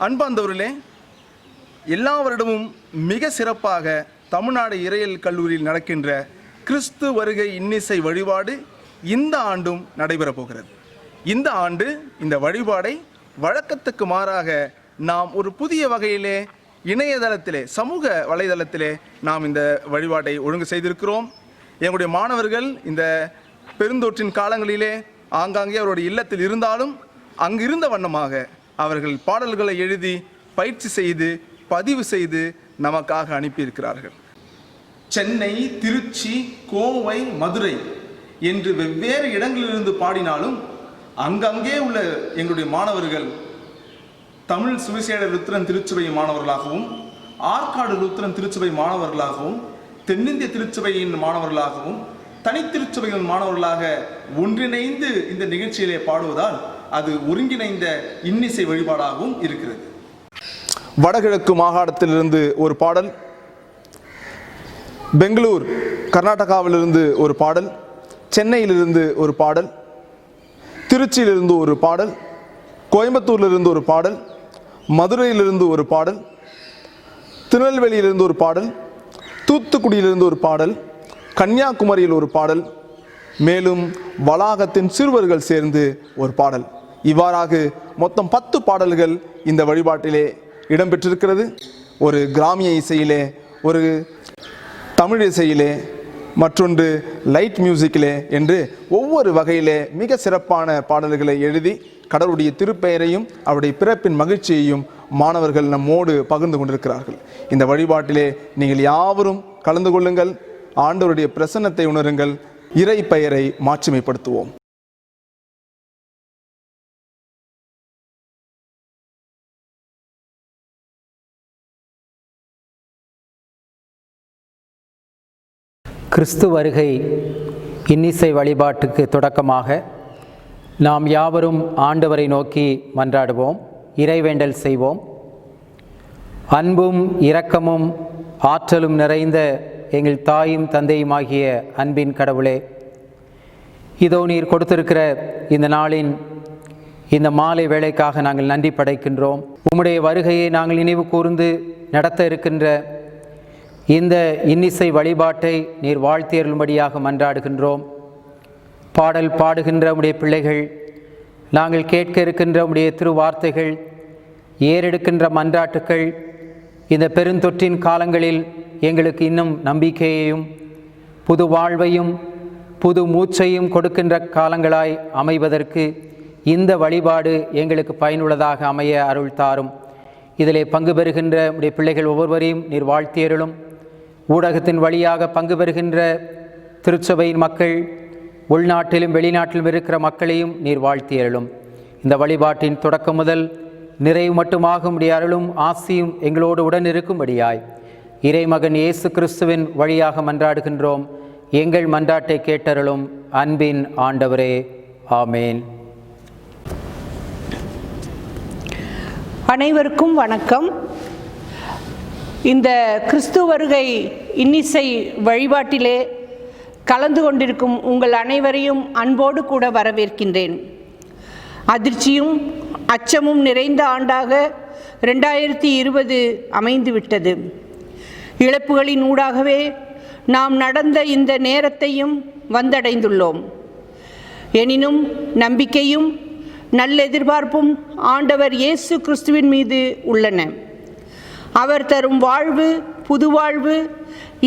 அன்பார்ந்தவர்களே, எல்லா வருடமும் மிக சிறப்பாக தமிழ்நாடு இறையியல் கல்லூரியில் நடக்கின்ற கிறிஸ்து வருகை இன்னிசை வழிபாடு இந்த ஆண்டும் நடைபெறப் போகிறது. இந்த ஆண்டு இந்த வழிபாடை வழக்கத்துக்கு மாறாக நாம் ஒரு புதிய வகையிலே இணையதளத்திலே, சமூக வலைதளத்திலே நாம் இந்த வழிபாட்டை ஒழுங்கு செய்திருக்கிறோம். எங்களுடைய மாணவர்கள் இந்த பெருந்தொற்றின் காலங்களிலே ஆங்காங்கே அவருடைய இல்லத்தில் இருந்தாலும் அங்கிருந்த வண்ணமாக அவர்கள் பாடல்களை எழுதி பயிற்சி செய்து பதிவு செய்து நமக்காக அனுப்பியிருக்கிறார்கள். சென்னை, திருச்சி, கோவை, மதுரை என்று வெவ்வேறு இடங்களிலிருந்து பாடினாலும் அங்கங்கே உள்ள எங்களுடைய மாணவர்கள் தமிழ் சுவிசேட லுத்திரன் திருச்சபை மாணவர்களாகவும், ஆற்காடு லுத்திரன் திருச்சபை மாணவர்களாகவும், தென்னிந்திய திருச்சபையின் மாணவர்களாகவும், தனித்திருச்சபையின் மாணவர்களாக ஒன்றிணைந்து இந்த நிகழ்ச்சியிலே பாடுவதால் அது ஒருங்கிணைந்த இன்னிசை வழிபாடாகவும் இருக்கிறது. வடகிழக்கு மாகாணத்திலிருந்து ஒரு பாடல், பெங்களூர் கர்நாடகாவிலிருந்து ஒரு பாடல், சென்னையிலிருந்து ஒரு பாடல், திருச்சியிலிருந்து ஒரு பாடல், கோயம்புத்தூரிலிருந்து ஒரு பாடல், மதுரையிலிருந்து ஒரு பாடல், திருநெல்வேலியிலிருந்து ஒரு பாடல், தூத்துக்குடியிலிருந்து ஒரு பாடல், கன்னியாகுமரியில் ஒரு பாடல், மேலும் வளாகத்தின் சிறுவர்கள் சேர்ந்து ஒரு பாடல். இவ்வாறாக மொத்தம் 10 பாடல்கள் இந்த வழிபாட்டிலே இடம்பெற்றிருக்கிறது. ஒரு கிராமிய இசையிலே, ஒரு தமிழ் இசையிலே, மற்றொன்று லைட் மியூசிக்கிலே என்று ஒவ்வொரு வகையிலே மிக சிறப்பான பாடல்களை எழுதி கடவுளுடைய திருப்பெயரையும் அவருடைய பிறப்பின் மகிழ்ச்சியையும் மாணவர்கள் நம்மோடு பகிர்ந்து கொண்டிருக்கிறார்கள். இந்த வழிபாட்டிலே நீங்கள் யாவரும் கலந்து கொள்ளுங்கள். ஆண்டவருடைய பிரசன்னத்தை உணருங்கள். இறை பெயரை மாட்சிமைப்படுத்துவோம். கிறிஸ்து வருகை இன்னிசை வழிபாட்டுக்கு தொடக்கமாக நாம் யாவரும் ஆண்டவரை நோக்கி மன்றாடுவோம், இறைவேண்டல் செய்வோம். அன்பும் இரக்கமும் ஆற்றலும் நிறைந்த எங்கள் தாயும் தந்தையுமாகிய அன்பின் கடவுளே, இதோ நீர் கொடுத்திருக்கிற இந்த நாளின் இந்த மாலை வேளைக்காக நாங்கள் நன்றி படைக்கின்றோம். உம்முடைய வருகையை நாங்கள் நினைவு கூர்ந்து நடத்த இருக்கின்ற இந்த இன்னிசை வழிபாட்டை நீர் வாழ்த்தியருளும்படியாக மன்றாடுகின்றோம். பாடல் பாடுகின்ற உம்முடைய பிள்ளைகள், நாங்கள் கேட்க இருக்கின்ற உம்முடைய திருவார்த்தைகள், ஏறெடுக்கின்ற மன்றாட்டுக்கள் இந்த பெருந்தொற்றின் காலங்களில் எங்களுக்கு இன்னும் நம்பிக்கையையும் புது வாழ்வையும் புது மூச்சையும் கொடுக்கின்ற காலங்களாய் அமைவதற்கு இந்த வழிபாடு எங்களுக்கு பயனுள்ளதாக அமைய அருள் தாரும். இதிலே பங்கு பெறுகின்ற உடைய பிள்ளைகள் ஒவ்வொருவரையும் நீர் வாழ்த்தியருளும். ஊடகத்தின் வழியாக பங்கு பெறுகின்ற திருச்சபையின் மக்கள், உள்நாட்டிலும் வெளிநாட்டிலும் இருக்கிற மக்களையும் நீர் வாழ்த்தியருளும். இந்த வழிபாட்டின் தொடக்கம் முதல் நிறைவு மட்டுமாகும் உடைய அருளும் ஆசியும் எங்களோடு உடன் இருக்கும்படியாய் இறைமகன் இயேசு கிறிஸ்துவின் வழியாக மன்றாடுகின்றோம். எங்கள் மன்றாட்டை கேட்டருளும் அன்பின் ஆண்டவரே, ஆமேன். அனைவருக்கும் வணக்கம். இந்த கிறிஸ்து வருகை இன்னிசை வழிபாட்டிலே கலந்து கொண்டிருக்கும் உங்கள் அனைவரையும் அன்போடு கூட வரவேற்கின்றேன். அதிர்ச்சியும் அச்சமும் நிறைந்த ஆண்டாக 2020 அமைந்துவிட்டது. இழப்புகளின் ஊடாகவே நாம் நடந்த இந்த நேரத்தையும் வந்தடைந்துள்ளோம். எனினும் நம்பிக்கையும் நல்ல எதிர்பார்ப்பும் ஆண்டவர் இயேசு கிறிஸ்துவின் மீது உள்ளன. அவர் தரும் வாழ்வு, புது வாழ்வு,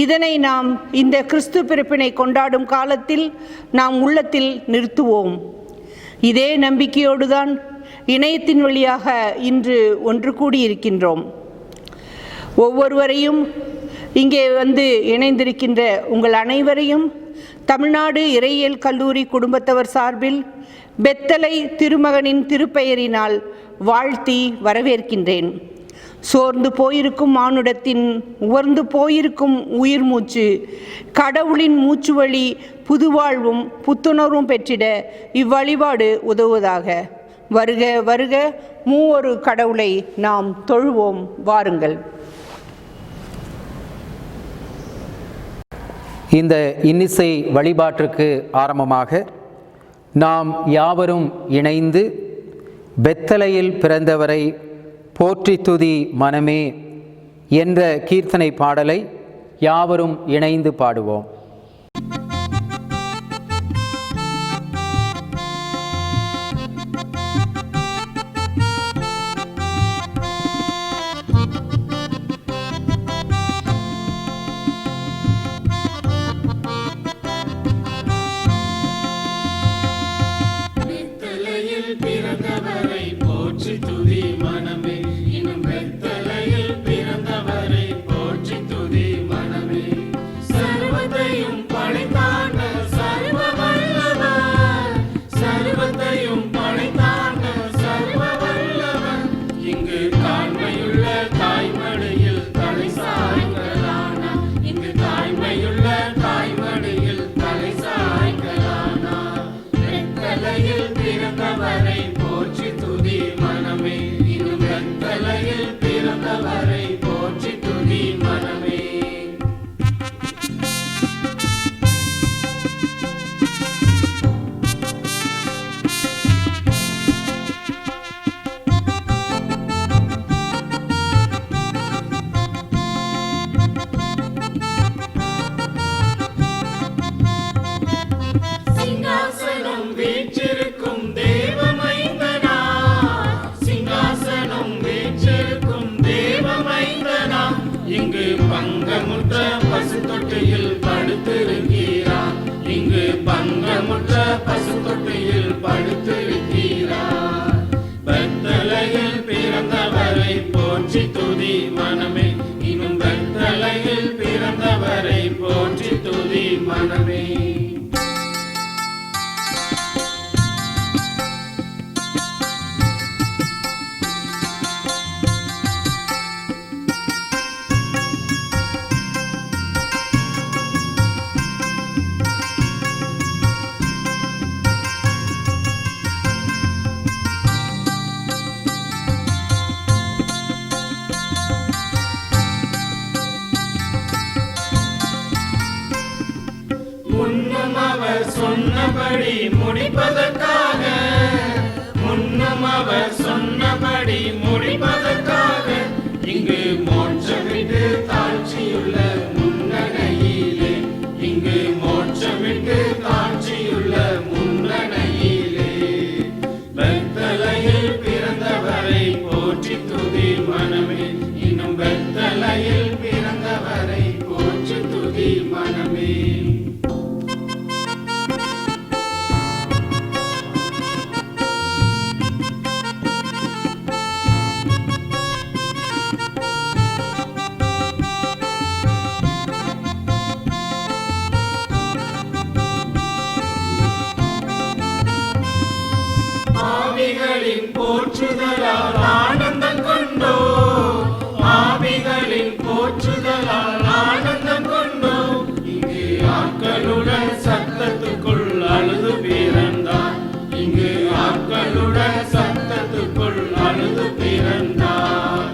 இதனை நாம் இந்த கிறிஸ்து பிறப்பினை கொண்டாடும் காலத்தில் நாம் உள்ளத்தில் நிறுத்துவோம். இதே நம்பிக்கையோடுதான் இணையத்தின் வழியாக இன்று ஒன்று கூடியிருக்கின்றோம். ஒவ்வொருவரையும், இங்கே வந்து இணைந்திருக்கின்ற உங்கள் அனைவரையும் தமிழ்நாடு இறையியல் கல்லூரி குடும்பத்தவர் சார்பில் பெத்தலை திருமகனின் திருப்பெயரினால் வாழ்த்தி வரவேற்கின்றேன். சோர்ந்து போயிருக்கும் மானுடத்தின் உவர்ந்து போயிருக்கும் உயிர் மூச்சு, கடவுளின் மூச்சு வழி புதுவாழ்வும் புத்துணர்வும் பெற்றிட இவ்வழிபாடு உதவுவதாக. வருக வருக, மூவொரு கடவுளை நாம் தொழுவோம், வாருங்கள். இந்த இன்னிசை வழிபாட்டிற்கு ஆரம்பமாக நாம் யாவரும் இணைந்து பெத்தலையில் பிறந்தவரை போற்றி துதி மனமே என்ற கீர்த்தனை பாடலை யாவரும் இணைந்து பாடுவோம். சொன்னபடி முடிப்பதற்காக இங்கு மோட்சமிட்டு தாழ்ச்சியுள்ள முன்னணியிலே பெத்தலையில் பிறந்தவரை போற்றி துதி மனமே. இன்னும் பெத்தலையில் பிறந்தவரை போற்றி துதி மனமே. ஆவிகளின் போற்றுதலால் ஆனந்தம் கொண்டோ, ஆவிகளின் போற்றுதலால் ஆனந்தம் கொண்டோ. இங்கு ஆட்களுடன் சத்தத்துக்குள் அழுது பிறந்தார், இங்கு ஆட்களுடன் சத்தத்துக்குள் அழுது பிறந்தார்.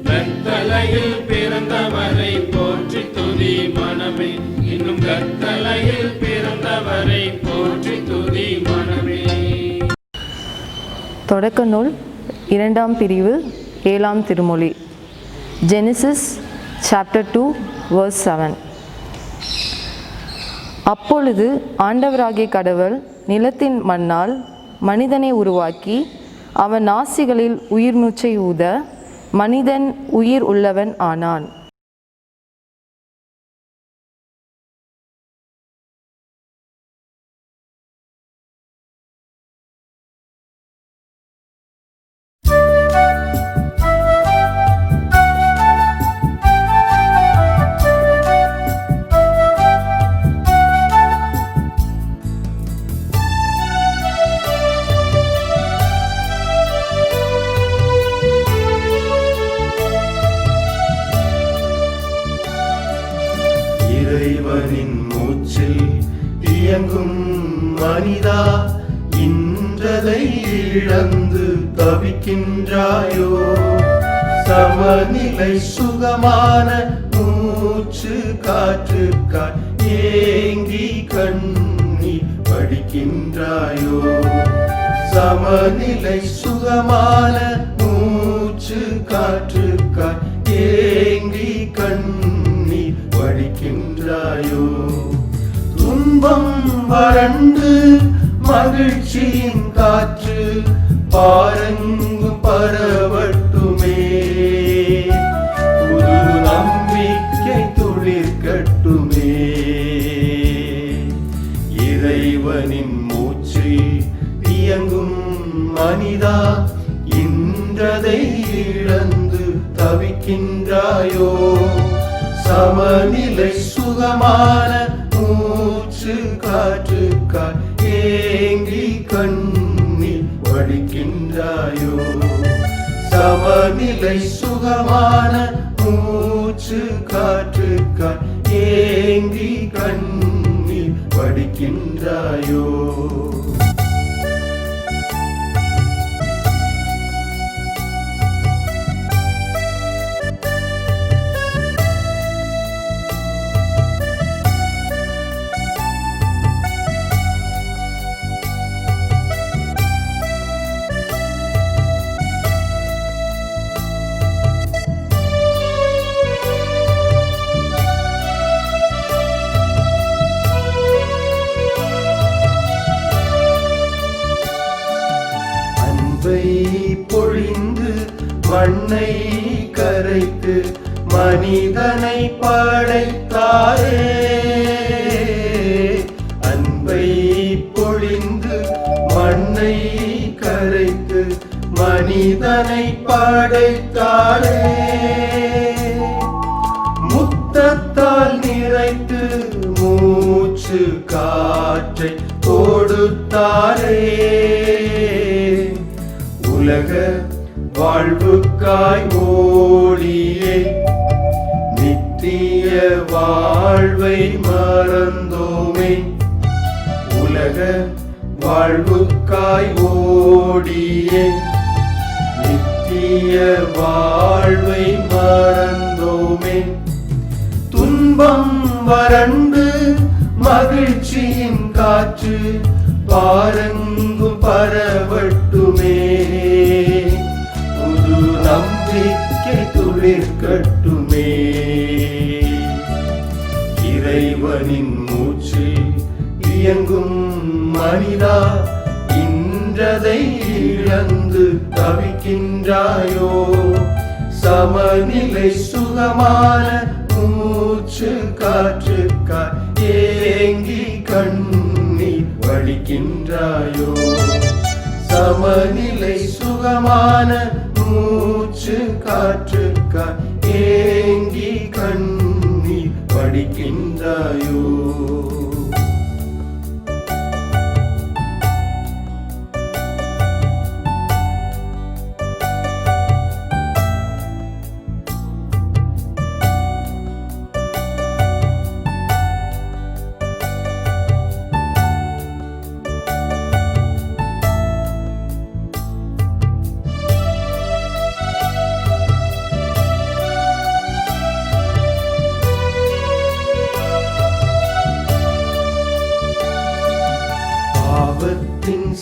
பெத்தலையில் பிறந்தவரை போற்றி துதி மனமே. இன்னும் பெத்தலையில் பிறந்தவரை போற்றி துதி மனமே. தொடக்க நூல் 2ஆம் பிரிவு 7ஆம் திருமொழி. Genesis chapter 2 verse 7. அப்பொழுது ஆண்டவராகிய கடவுள் நிலத்தின் மண்ணால் மனிதனை உருவாக்கி அவன் நாசிகளில் உயிர் மூச்சை ஊத மனிதன் உயிர் உள்ளவன் ஆனான். இறைவனின் மூச்சில் இயங்கும் மனிதா, இன்றதை இழந்து தவிக்கின்றாயோ? சமநிலை சுகமான மூச்சு காற்றுக்காய் ஏங்கி கண்ணீர் வடிக்கின்றாயோ? சமநிலை சுகமான மூச்சு மூச்சு காற்றுக்காய் ஏங்கி கண்ணீர் வடிக்கின்றாயோ? துன்பம் வறண்டு மகிழ்ச்சியின் காற்று பாரெங்கும் பரவட்டுமே. புது நம்பிக்கை துளிர்க்கட்டுமே. இறைவனின் மூச்சில் இயங்கும் மனிதா, இன்றதை இழந்து தவிக்கின்றாயோ? சமநிலை சுகமான மூச்சு காற்றுக்காய் ஏங்கி கண்ணீர் வடிக்கின்றாயோ? சமநிலை சுகமான மூச்சு காற்றுக்காய் ஏங்கி கண்ணீர் வடிக்கின்றாயோ? பொழிந்து மண்ணை கரைத்து மனிதனை படைத்தாரே. அன்பை பொழிந்து மண்ணை கரைத்து மனிதனை படைத்தாரே. முத்தத்தால் நிறைத்து மூச்சு காற்றை கொடுத்தாரே. உலக வாழ்வுக்காய் ஓடியே நித்திய வாழ்வை மறந்தோமே. உலக வாழ்வுக்காய் ஓடியே நித்திய வாழ்வை மறந்தோமே. துன்பம் வறண்டு மகிழ்ச்சியின் காற்று பாரெங்கும் பரவட்டுமே. புது நம்பிக்கை துளிர்க்கட்டுமே. இறைவனின் மூச்சில் இயங்கும் மனிதா, இன்றதை இழந்து தவிக்கின்றாயோ? சமநிலை சுகமான மூச்சு காற்றுக்காய் ஏங்கி கண்ணீர் வடிக்கின்றாயோ? சமநிலை சுகமான மூச்சு காற்றுக்காய் ஏங்கி கண்ணீர் வடிக்கின்றாயோ?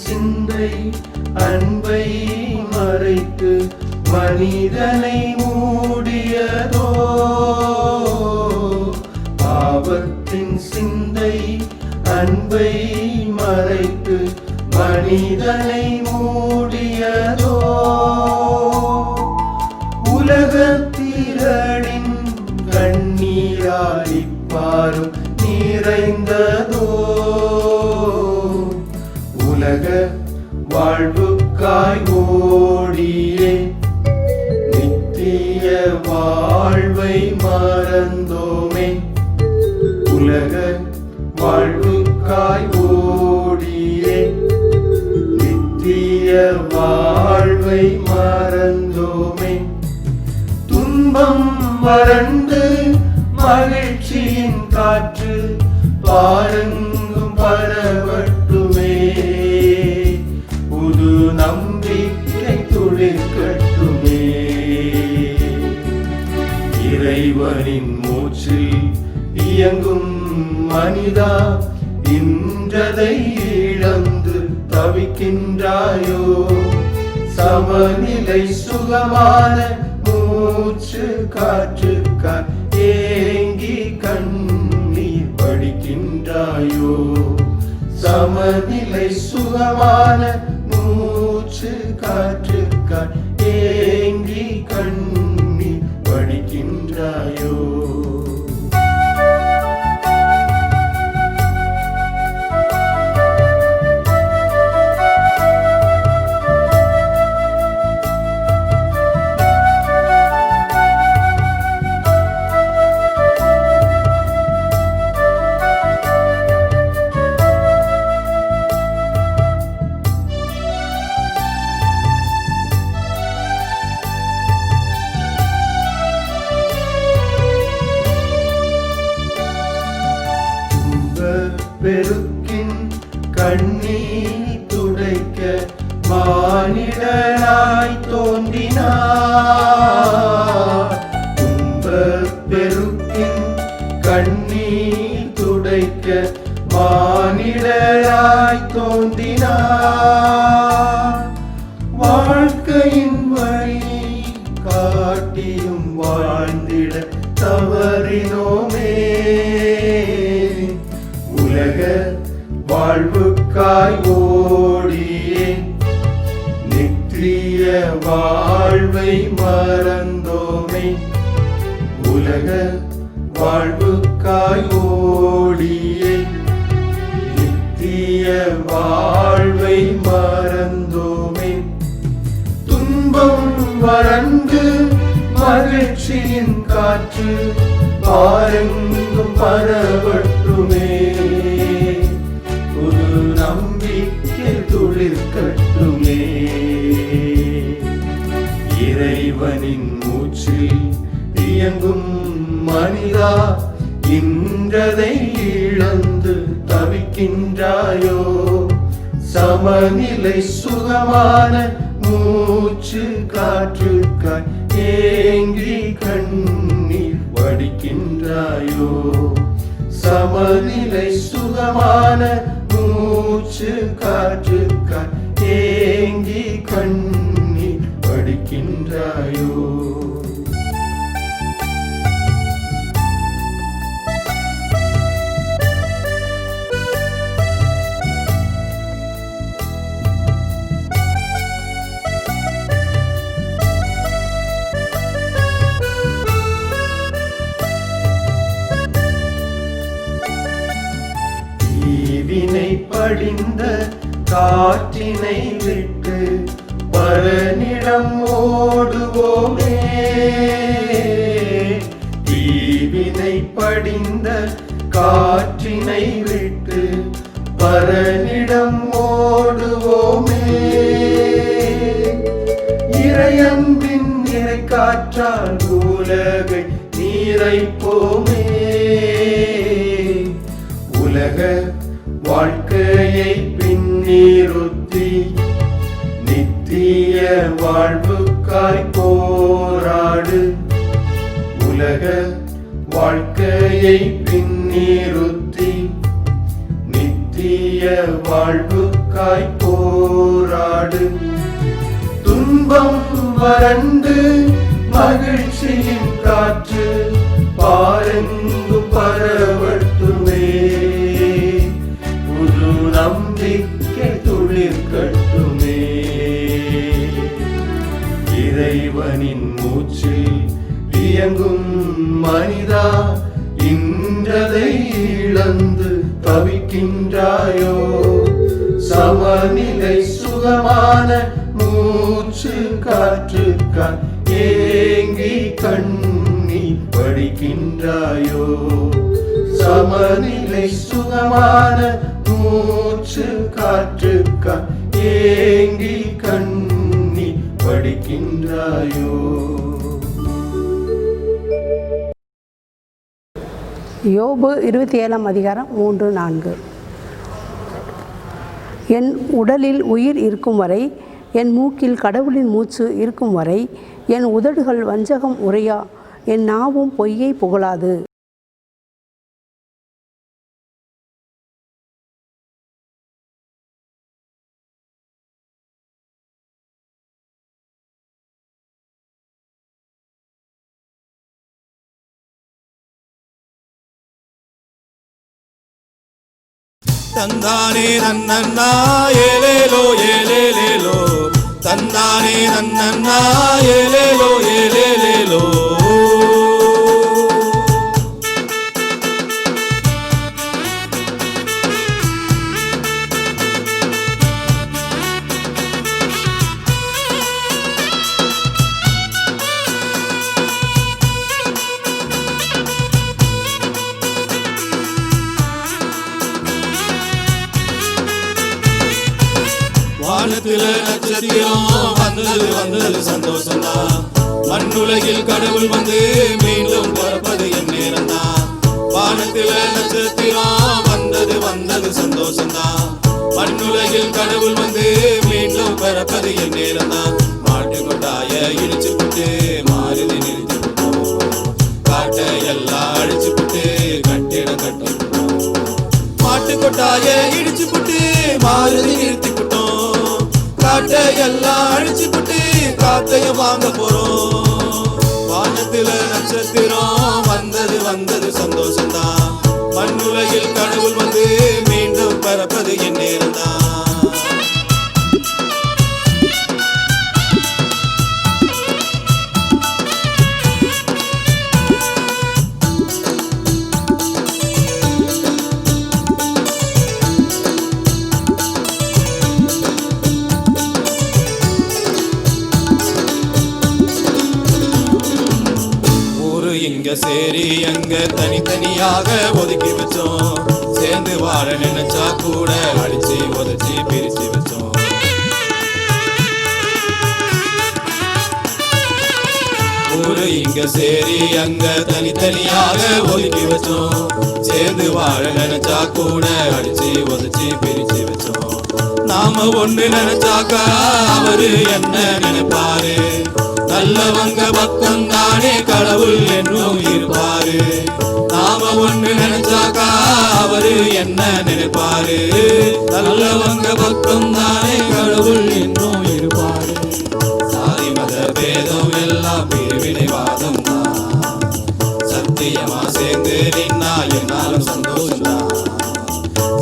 சிந்தை அன்பை மறைத்து மனிதனை மூடியதோ? பாவத்தின் சிந்தை அன்பை மறைத்து மனிதனை மூடியதோ? உலகத்திரளின் கண்ணீராடிப்பாரும் நிறைந்ததோ? உலக வாழ்வுக்காய் ஓடியே நித்திய வாழ்வை மறந்தோமே. உலக வாழ்வுக்காய் ஓடியே நித்திய வாழ்வை மறந்தோமே. துன்பம் வறண்டு மகிழ்ச்சியின் காற்று பாரெங்கும் பரவட்டுமே. புது நம்பிக்கை துளிர்க்கட்டுமே. இறைவனின் மூச்சில் இயங்கும் மனிதா, இன்றதை இழந்து தவிக்கின்றாயோ? சமநிலை சுகமான மூச்சு காற்றுக்காய் ஏங்கி கண்ணீர் வடிக்கின்றாயோ. சமநிலை சுகமான மூச்சு காற்றுக்காய் ஏங்கி கண்ணீர் வடிக்கின்றாயோ. பெருக்கின் கண்ணீர் துடைக்க மானிடனாய் தோன்றினார். துன்பப் பெருக்கின் கண்ணீர் துடைக்க மானிடனாய் தோன்றினார். வாழ்க்கையின் வழி காட்டியும் வாழ்ந்திட தவறினோமே. உலக வாழ்வுக்காய் ஓடியே நித்திய வாழ்வை மறந்தோமே. உலக வாழ்வுக்காய் ஓடியே நித்திய வாழ்வை மறந்தோமே. துன்பம் வறண்டு மகிழ்ச்சியின் காற்று பாரெங்கும் பரவட்டுமே. புது நம்பிக்கை துளிர்க்கட்டுமே. இறைவனின் மூச்சில் இயங்கும் மனிதா, இன்றதை இழந்து தவிக்கின்றாயோ. சமநிலை சுகமான மூச்சு காற்றுக்காய் ஏங்கி கண்ணீர் வடிக்கின்றாயோ. சமநிலை சுகமான மூச்சு காற்றுக்காய் ஏங்கி கண்ணீர் வடிக்கின்றாயோ. தீவினை படிந்த காற்றினை விட்டு பரனிடம் ஓடுவோமே. தீவினை படிந்த காற்றினை விட்டு பரனிடம் ஓடுவோமே. இறையன்பின் நிறை காற்றால் உலகை நீரைப்போமே. உலக வாழ்க்கையை பின்னிறுத்தி நித்திய வாழ்வுக்காய் போராடு. உலக வாழ்க்கையை பின்னிறுத்தி நித்திய வாழ்வுக்காய் போராடு. துன்பம் வறண்டு மகிழ்ச்சியின் காற்று பாரெங்கும் பரவட்டுமே. புது நம்பிக்கை துளிர்க்கட்டுமே. இறைவனின் மூச்சில் இயங்கும் மனிதா, இன்றதை இழந்து தவிக்கின்றாயோ. சமநிலை சுகமான மூச்சு காற்றுக்காய் ஏங்கி கண்ணீர் வடிக்கின்றாயோ. சமநிலை சுகமான மூச்சு காற்றுக்காய் ஏங்கி கண்ணீர் வடிக்கின்றாயோ. யோபு 27 அதிகாரம் 3-4. என் உடலில் உயிர் இருக்கும் வரை, என் மூக்கில் கடவுளின் மூச்சு இருக்கும் வரை, என் உதடுகள் வஞ்சகம் உரையா, என் நாவும் பொய்யை புகழாது. தந்தானே நன்னன்னா ஏலேலோ ஏலேலேலோ, தந்தானே நன்னன்னா ஏலேலோ ஏலேலேலோ. வானத்தில நட்சத்திரம் வந்தது வந்தது சந்தோஷம்தான், மண்ணுலகில் கடவுள் வந்து மீண்டும் பிறப்பது என் நேரம்தான். வானத்தில நட்சத்திரம் வந்தது வந்தது சந்தோஷம்தான், மண்ணுலகில் கடவுள் வந்து மீண்டும் பிறப்பது என் நேரம்தான். மாட்டு கொட்டாய இடிச்சு விட்டு மாறுதி நிறுத்தி விட்டோம், காட்டை எல்லாம் அடிச்சு விட்டு கட்டிடம் கட்டி விட்டோம். மாட்டு கொட்டாய இடிச்சு விட்டு மாறுதி நிறுத்தி விட்டோம், காட்டை எல்லாம் அடிச்சு விட்டு காத்தையும் வாங்க போறோம். வானத்தில நட்சத்திரம் வந்தது வந்தது சந்தோஷம்தான், மண்ணுலகில் கடவுள் வந்து மீண்டும் பிறப்பது என் நேரம்தான். இங்க சேரி அங்க தனித்தனியாக ஒதுக்கி வச்சோம், சேர்ந்து வாழ நினைச்சா கூட அடிச்சு உதச்சி பிரிச்சு வச்சோம். ஊரு இங்க சேரி அங்க தனித்தனியாக ஒதுக்கி வச்சோம், சேர்ந்து வாழ நினைச்சா கூட அடிச்சு உதச்சி பிரிச்சு வச்சோம். நாம ஒண்ணு நினைச்சாக்கா அவரு என்ன நினைப்பாரு, நல்லவங்க பக்கம் தானே கடவுள் என்னும் இருப்பாரு. நாம ஒண்ணு நினைச்சாக்கா அவரு என்ன நினைப்பாரு, நல்லவங்க பக்கம் தானே கடவுள் என்னும் இருப்பாரு. சாதி மத பேதம் எல்லாம் பிரிவினைவாதம் தான், சத்தியமா சேர்ந்து நின்னா என்னாலும் சந்தோஷம் தான்.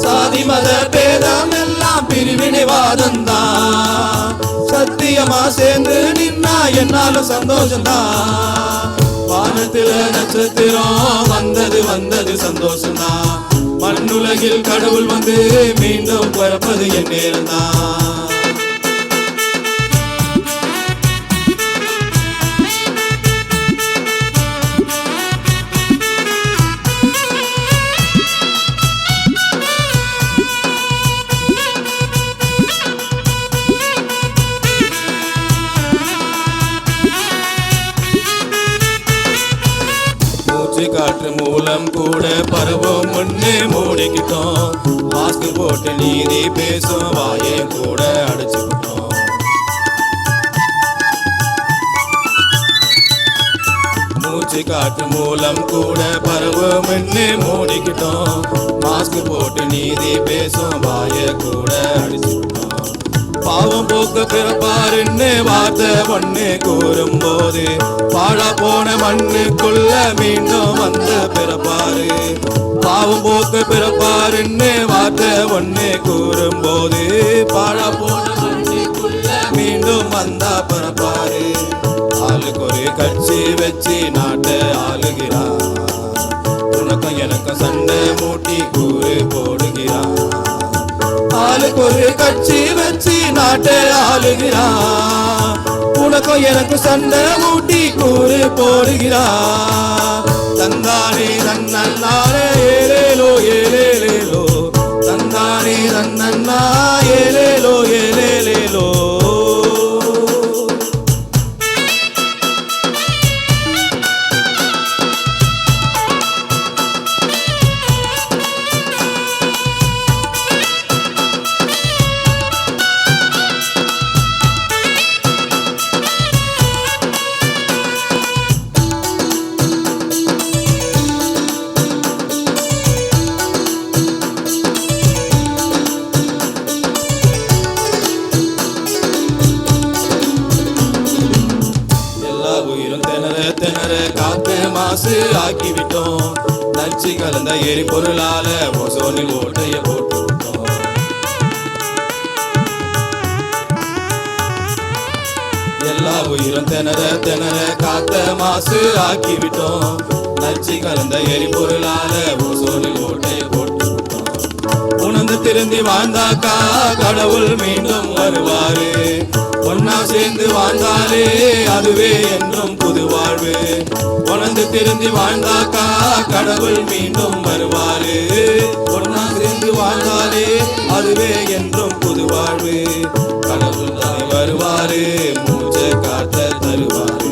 சாதி மத பேதம் எல்லாம் பிரிவினைவாதம் தான், சத்தியமா சேர்ந்து நின்னா என்னாலும் சந்தோஷம்தான். வானத்தில நட்சத்திரம் வந்தது வந்தது சந்தோஷம்தான், மண்ணுலகில் கடவுள் வந்து மீண்டும் பிறப்பது என் நேரம்தான். காற்று மூலம் கூட பருவம் முன்னே மூடிக்கிட்டோம், மாஸ்க் போட்டு நீதி பேசும் வாயை கூட அடைச்சுக்கிட்டோம். மூச்சு காற்று மூலம் கூட பருவம் முன்னே மூடிக்கிட்டோம், மாஸ்க் போட்டு நீதி பேசும் வாயை கூட அடைச்சுக்கிட்டோம். பாவம் போக்க பிறப்பாருன்னு வார்த்தை ஒண்ணு கூறும் போது பாழா போன மண்ணுக்குள்ள மீண்டும் வந்து பிறப்பாரு. பாவம் போக்க பிறப்பாருன்னு வார்த்தை ஒண்ணு கூறும் போது பாழா போன மண்ணுக்குள்ள மீண்டும் வந்தா பிறப்பாரு. ஆளுக்கு ஒரு கட்சி வச்சு நாட்டை ஆளுகிறார், உனக்கும் எனக்கும் சண்டை மூட்டி கூறு போடுகிறார். ஆளுக்கு ஒரு கட்சி வச்சு நாட்டை ஆளுகிறான், உனக்கும் எனக்கு சண்டை மூட்டி கூறு போடுகிறான். தந்தானே நன்னன்னாரே ஏலேலோ ஏலேலேலோ, தந்தானே நன்னன்னா ஏலேலோ ஏலேலேலோ. மாசு ஆக்கிவிட்டோம், நச்சு கலந்த எரிபொருளால ஓசோனில் ஓட்டைய போட்டு விட்டோம். எல்லா உயிரும் திணற திணற காத்த மாசு ஆக்கி விட்டோம். நச்சு கலந்த எரிபொருளால ஓசோனில் ஓட்டைய போட்டு விட்டோம். உணர்ந்து திருந்தி வாழ்ந்தாக்கா கடவுள் மீண்டும் வருவாரு. ஒன்னா சேர்ந்து வாழ்ந்தாலே அதுவே என்றும் புது வாழ்வு. உணர்ந்து திருந்தி வாழ்ந்தாக்கா கடவுள் மீண்டும் வருவாரு. ஒன்னா சேர்ந்து வாழ்ந்தாலே அதுவே என்றும் புது வாழ்வு. கடவுள் தானே வருவாரு, மூச்சை காத்த தருவாரு.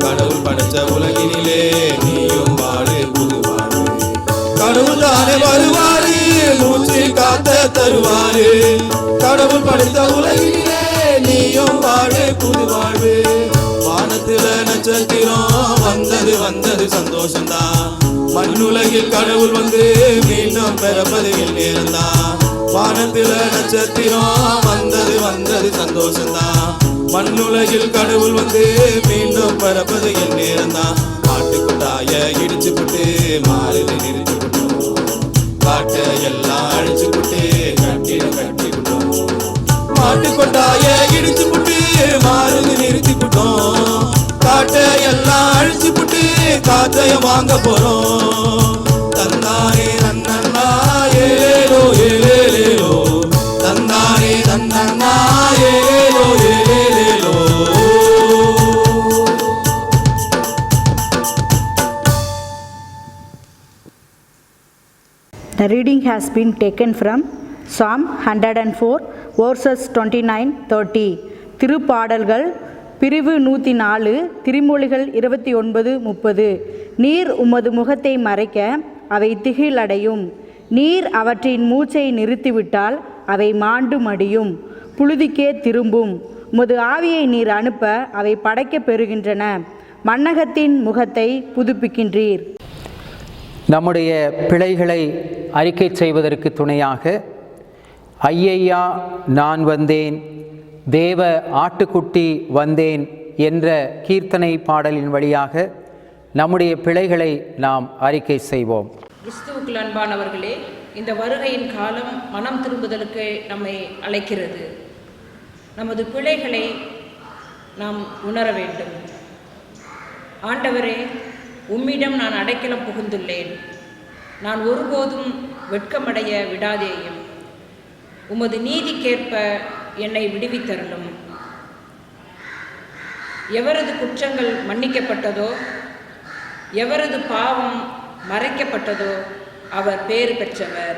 கடவுள் படைச்ச உலகினிலே நீயும் வாழு புது வாழ்வு. கடவுள் தானே வருவாரு, மூச்சு காத்த தருவாரு. கடவுள் படைத்த உலகினிலே நீயும் வாழு புது வாழ்வு. வானத்துல நட்சத்திரம் வந்தது வந்தது சந்தோஷம்தான். மண்ணுலகில் கடவுள் வந்து மீண்டும் பிறப்பது நேரம்தான். வானத்துல நட்சத்திரம் வந்தது வந்தது சந்தோஷம்தான். மண்ணுலகில் கடவுள் வந்து மீண்டும் பிறப்பது நேரம்தான். மாட்டுக்குட்டாய இடிச்சு போட்டு மாறுது நிறுத்தி விட்டோம். காட்டை எல்லாம் அழிச்சு போட்டு கட்டிட கட்டி விட்டோம். மாட்டுக்கொட்டாய இடிச்சு புட்டு மாறுது நிறுத்தி புட்டோம். காட்டை எல்லாம் அழிச்சு புட்டு காற்றைய வாங்க போறோம். தந்தானே நன்னன்னா ஏலேலோ ஏலேலேலோ. தந்தானே நன்னன்னா ஏலேலோ ஏலேலேலோ. The reading has been taken from Psalm 104 verses 29-30. திருப்பாடல்கள் பிரிவு 104, திருமொழிகள் 29-30. நீர் உமது முகத்தை மறைக்க அவை திகிலடையும். நீர் அவற்றின் மூச்சை நிறுத்திவிட்டால் அவை மாண்டு மடியும், புழுதிக்கே திரும்பும். உமது ஆவியை நீர் அனுப்ப அவை படைக்கப் பெறுகின்றன. மண்ணகத்தின் முகத்தை புதுப்பிக்கின்றீர். நம்முடைய பிழைகளை அறிக்கை செய்வதற்கு துணையாக ஐயையா நான் வந்தேன், தேவ ஆட்டுக்குட்டி வந்தேன் என்ற கீர்த்தனை பாடலின் வழியாக நம்முடைய பிழைகளை நாம் அறிக்கை செய்வோம். கிறிஸ்துவுக்குள் அன்பானவர்களே, இந்த வருகையின் காலம் மனம் திரும்புதலுக்கு நம்மை அழைக்கிறது. நமது பிழைகளை நாம் உணர வேண்டும். ஆண்டவரே, உம்மிடம் நான் அடைக்கலம் புகுந்துள்ளேன். நான் ஒருபோதும் வெட்கமடைய விடாதேயும். உமது நீதிக்கேற்ப என்னை விடுவித்தருளும். எவரது குற்றங்கள் மன்னிக்கப்பட்டதோ, எவரது பாவம் மறைக்கப்பட்டதோ அவர் பேறு பெற்றவர்.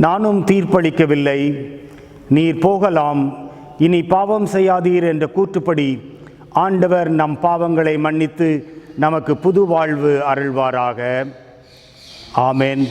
நானும் தீர்ப்பளிக்கவில்லை, நீர் போகலாம், இனி பாவம் செய்யாதீர் என்ற கூற்றுப்படி ஆண்டவர் நம் பாவங்களை மன்னித்து நமக்கு புது வாழ்வு அருள்வாராக. ஆமென்.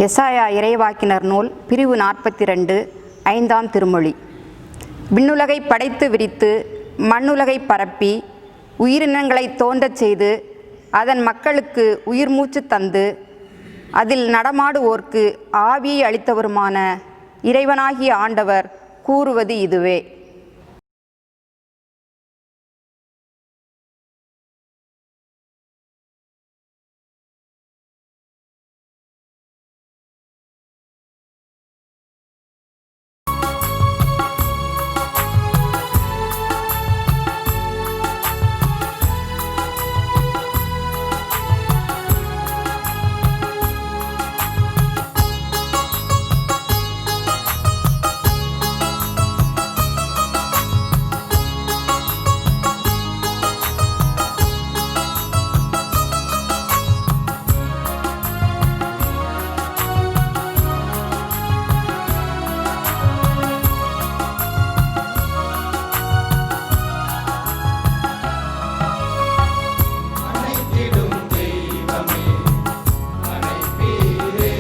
எசாயா இறைவாக்கினர் நூல் பிரிவு 42 5ஆம் திருமொழி. விண்ணுலகை படைத்து விரித்து மண்ணுலகை பரப்பி உயிரினங்களை தோன்றச் செய்து அதன் மக்களுக்கு உயிர் மூச்சு தந்து அதில் நடமாடுவோர்க்கு ஆவியை அளித்தவருமான இறைவனாகிய ஆண்டவர் கூறுவது இதுவே. அனைத்திடும் தெய்வமே அனைப்பீரே.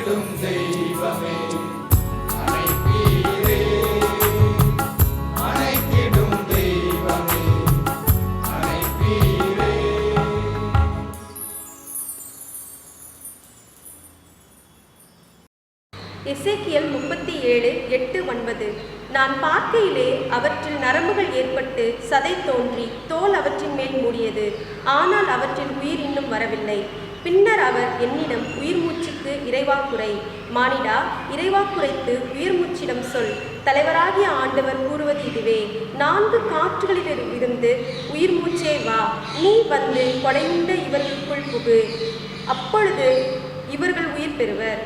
அணைத்திடும் தெய்வமே அணைப்பீரே அணைத்திடும் தெய்வமே அணைப்பீரே. எசேக்கியேல் 37:8-9. நான் பார்க்கையிலே அவற்றில் நரம்புகள் ஏற்பட்டு சதை தோன்றி தோல் அவற்றின் மேல் மூடியது, ஆனால் அவற்றில் உயிர் இன்னும் வரவில்லை. பின்னர் அவர் என்னிடம், உயிர் மூச்சுக்கு இறைவாக்குரை, மானிடா, இறைவாக்குரைத்து உயிர் மூச்சிடம் சொல். தலைவராகிய ஆண்டவர் கூறுவது இதுவே: 4 காற்றுகளிலிருந்து உயிர் மூச்சே வா, நீ வந்து கொடையுண்ட இவர்களுக்குள் புகு, அப்பொழுது இவர்கள் உயிர் பெறுவர்.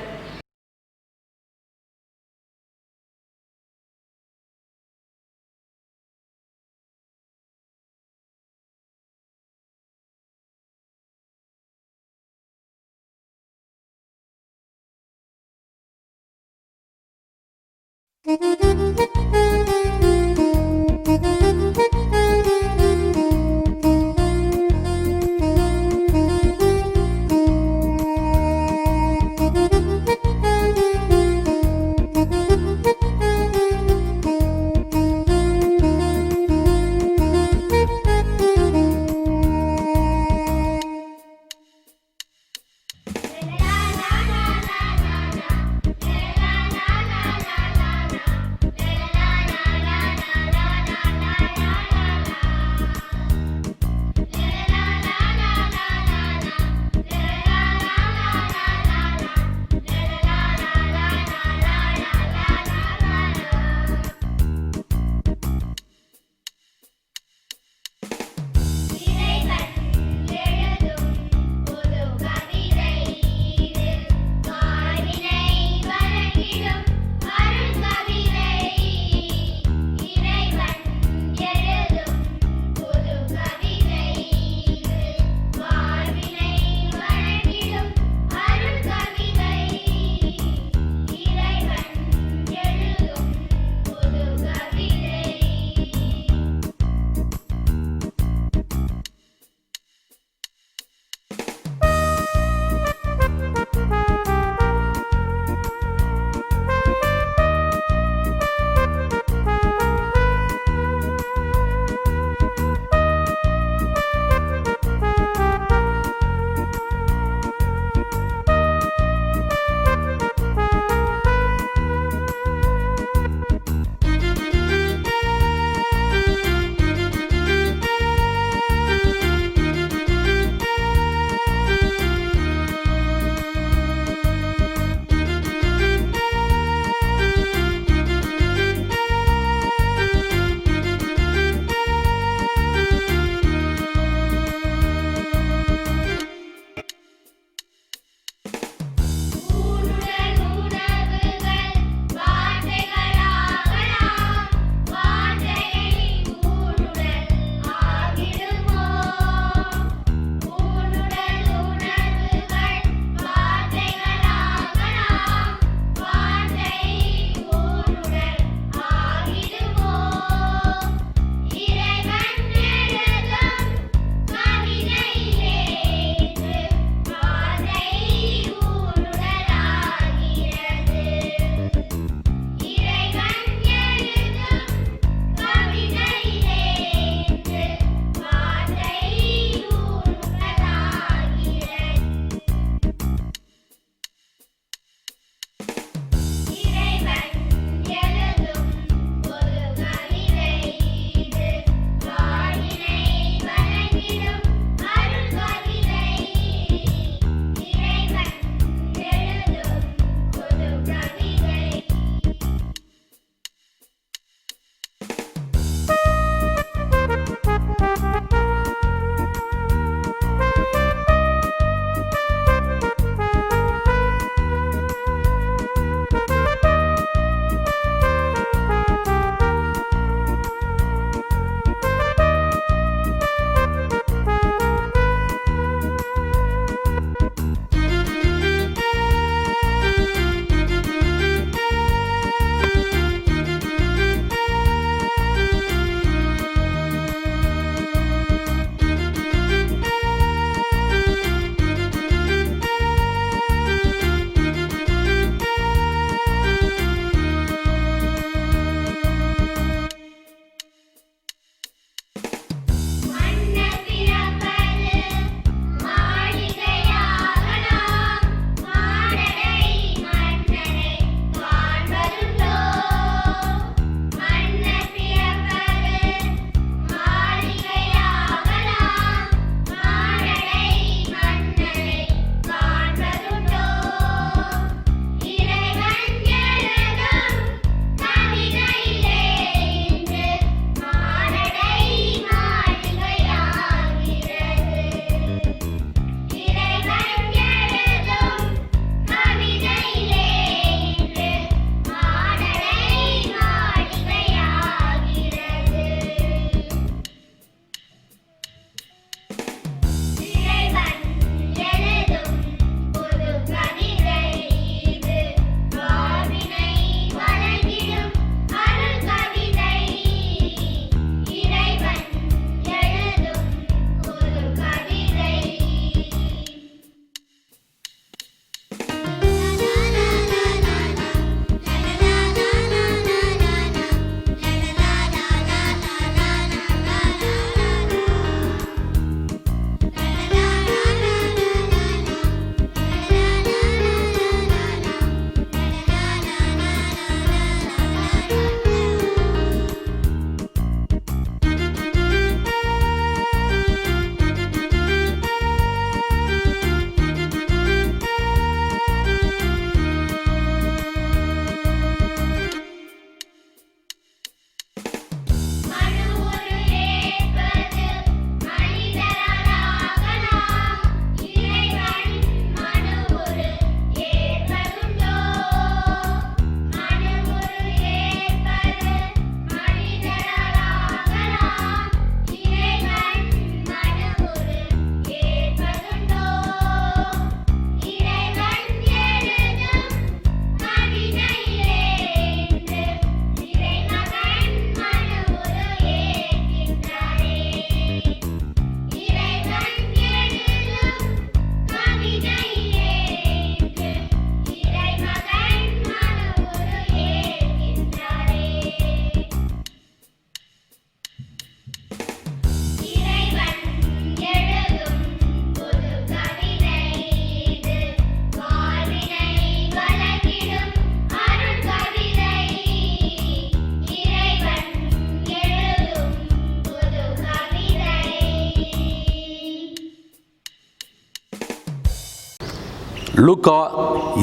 லூக்கா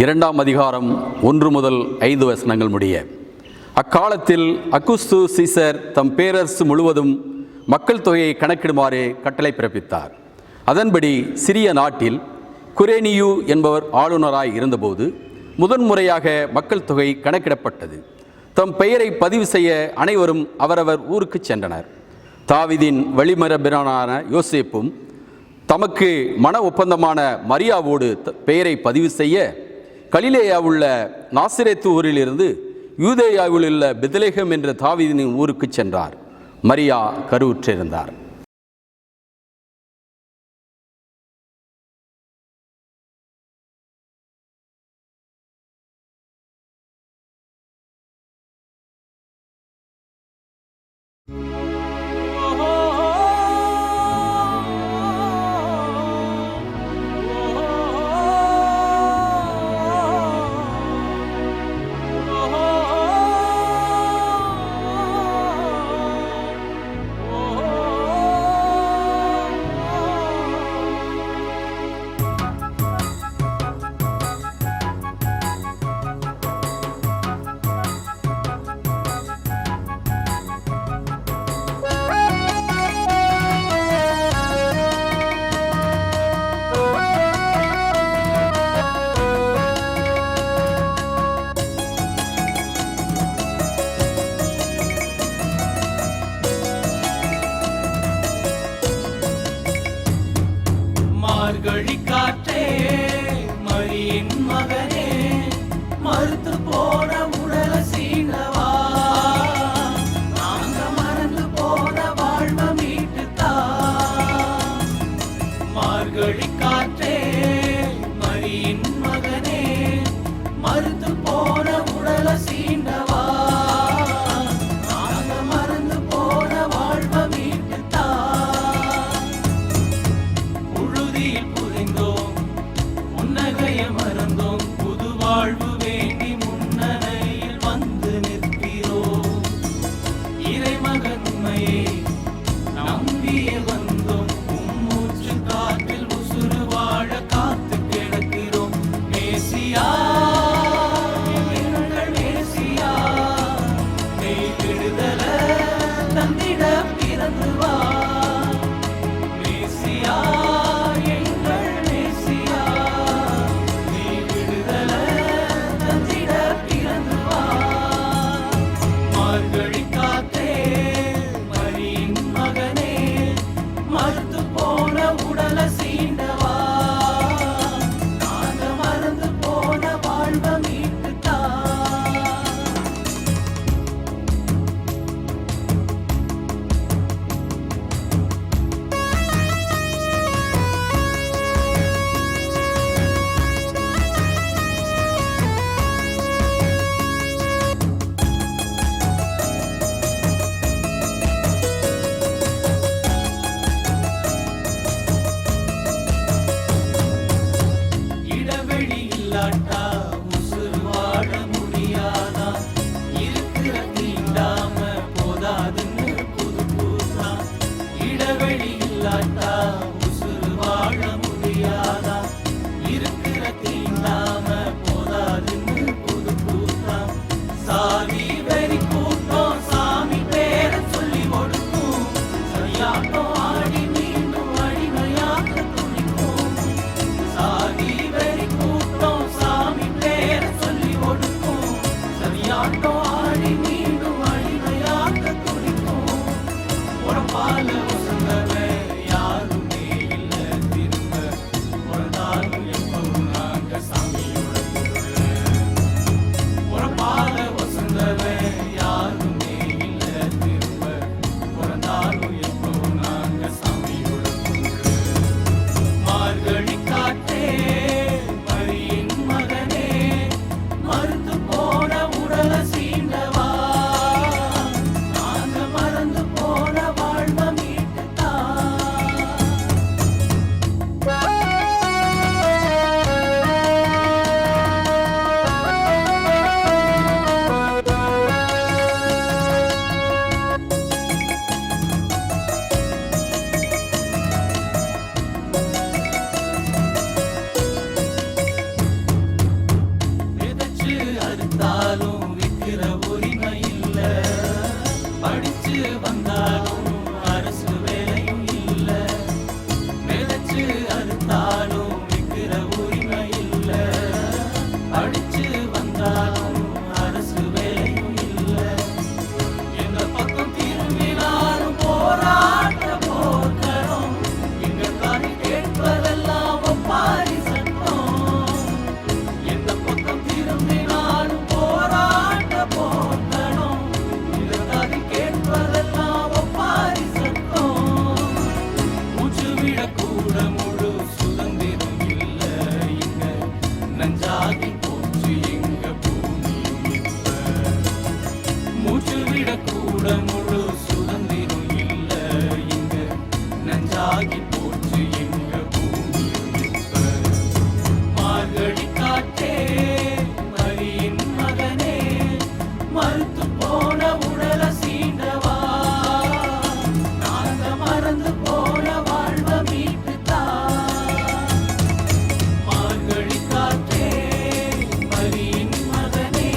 2ஆம் அதிகாரம் 1 முதல் 5 வசனங்கள் முடிய. அக்காலத்தில் அகுஸ்து சீசர் தம் பேரரசு முழுவதும் மக்கள் தொகையை கணக்கிடுமாறு கட்டளை பிறப்பித்தார். அதன்படி சிறிய நாட்டில் குரேனியு என்பவர் ஆளுநராய் இருந்தபோது முதன்முறையாக மக்கள் தொகை கணக்கிடப்பட்டது. தம் பெயரை பதிவு செய்ய அனைவரும் அவரவர் ஊருக்கு சென்றனர். தாவீதின் வழிமரபினரான யோசேப்பும் தமக்கு மன ஒப்பந்தமான மரியாவோடு பெயரை பதிவு செய்ய கலிலேயாவுள்ள நாசிரேத்து ஊரிலிருந்து யூதேயாவில் உள்ள பெத்லெகேம் என்ற தாவீதின் ஊருக்கு சென்றார். மரியா கருவுற்றிருந்தார். Oh அறுத்தாலும் விற்கிற உரிமை இல்ல, படிச்சு வந்தாலும் அரசு வேலையும் இல்ல, விளைச்சு அறுத்தாலும் விற்கிற உரிமை இல்ல, படிச்சு வந்தாலும் அரசு வேலையும் இல்ல. எந்த பக்கம் திரும்பினாலும் போராட்ட போர்க்களம், எங்க காது கேட்பதெல்லாம் ஒப்பாரி சத்தம். எந்த பக்கம் திரும்பினாலும் போராட்ட போர்க்களம், எங்க காது கேட்பதெல்லாம் ஒப்பாரி சத்தம். மூச்சு விடக்கூட முழு சுதந்திரம் இல்ல, இங்க நஞ்சாகி போச்சு எங்க பூமியும் இப்ப. மூச்சு விடக்கூட முழு சுதந்திரம் இல்ல, இங்க நஞ்சாகி போச்சு எங்க பூமியும் இப்ப. மார்கழி காற்றே மரியின் மகனே, மறுத்து போன உடல சீண்டவா, நாங்க மறந்து போன வாழ்வ மீட்டுத்தா. மார்கழி காற்றே மரியின் மகனே,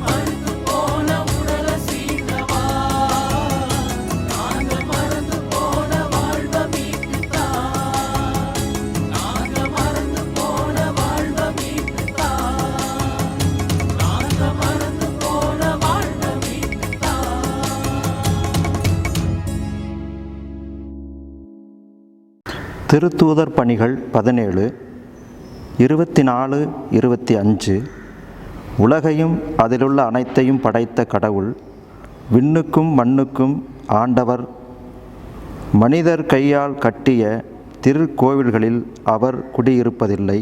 மறுத்து போன உடல சீண்டவா, நாங்க மறந்து போன வாழ்வ மீட்டுத்தா. நாங்க மறந்து போன வாழ்வ மீட்டுத்தா. நாங்க மறந்து போன வாழ்வ மீட்டுத்தா. திருத்தூதர் பணிகள் 17 24 25. உலகையும் அதிலுள்ள அனைத்தையும் படைத்த கடவுள், விண்ணுக்கும் மண்ணுக்கும் ஆண்டவர், மனிதர் கையால் கட்டிய திருக்கோவில்களில் அவர் குடியிருப்பதில்லை.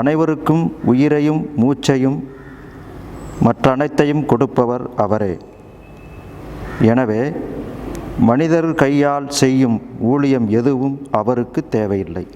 அனைவருக்கும் உயிரையும் மூச்சையும் மற்ற அனைத்தையும் கொடுப்பவர் அவரே. எனவே மனிதர் கையால் செய்யும் ஊழியம் எதுவும் அவருக்கு தேவையில்லை.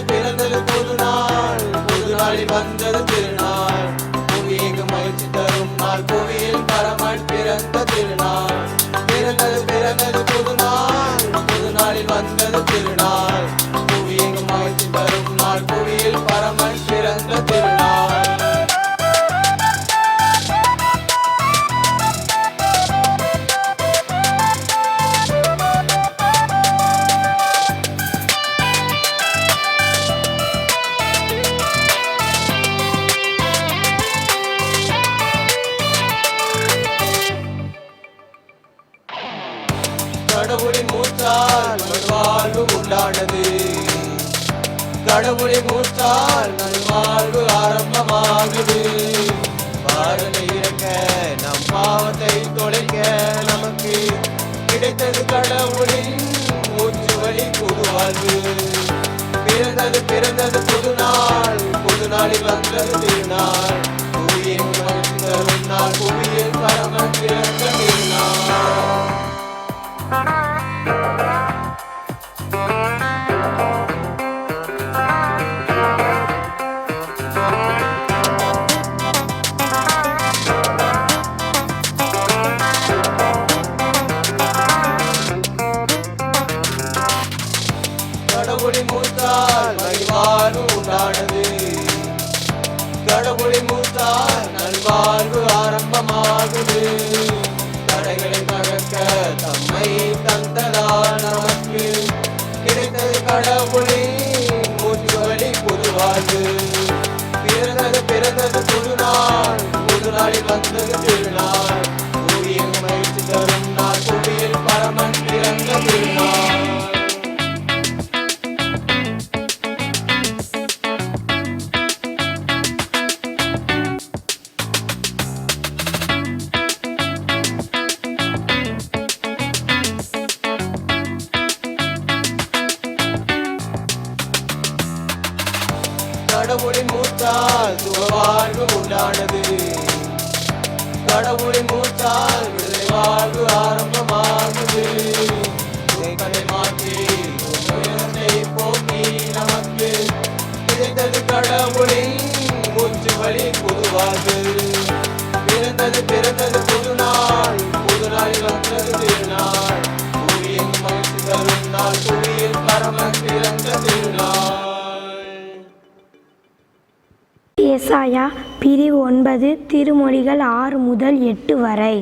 பிறந்தது புது நாள், புது நாளில் வந்தது திருநாள், புவியெங்கு மகிழ்ச்சி தரும் நாள், புவியில் பரமன் பிறந்த திருநாள். பிறந்தது புது நாள், புது நாளில் வந்தது திருநாள், புவியெங்கு மகிழ்ச்சி தரும் நாள், புவியில் பரமன் பிறந்த திருநாள். கடவுளின் மூச்சால் நல்வாழ்வு உண்டானது, கடவுளின் மூச்சால் நல்வாழ்வு ஆரம்பமாகுது. பாரலை இறக்க நம் பாவத்தை தொலைக்க நமக்கு கிடைத்தது கடவுளின் மூச்சு வழி புது வாழ்வு. பிறந்தது புது நாள், புது நாளில் வந்தது திருநாள், புவியின் மகிழ்ச்சி தரும் நாள், புவியில் பரமன் பிறந்த திருநாள். கடவுளின் மூச்சால் நல்வாழ்வு உண்டானது, கடவுளின் மூச்சால் நல்வாழ்வு ஆரம்பமாகுது. தடைகளை தகர்க்க தம்மை தந்ததால் நமக்கு கிடைத்தது கடவுளின் மூச்சு வழி புது வாழ்வு. பிறந்தது புது நாள், புது நாளில் வந்தது திருநாள், புவியில் மகிழ்ச்சி தரும் நாள், புவியில் பரமன் பிறந்த திருநாள். கடவுளின் மூச்சால் சுகவாழ்வு உண்டானது. கடவுளின் மூச்சால் விடுதலை வாழ்வு ஆரம்பமானது. இதைகளை மாற்றி உயரத்தை போக்கி நமக்கு கிடைத்தது கடவுளின் மூச்சு வழி புதுவாழ்வு. பிறந்தது பிறந்தது புது நாள், புது நாளில் வந்தது திருநாள். புவியின் மகிழ்ச்சி தரும் நாள், புவியில் பரமன் பிறந்த திருநாள். ஏசாயா பிரிவு 9 திருமொழிகள் 6 முதல் 8 வரை.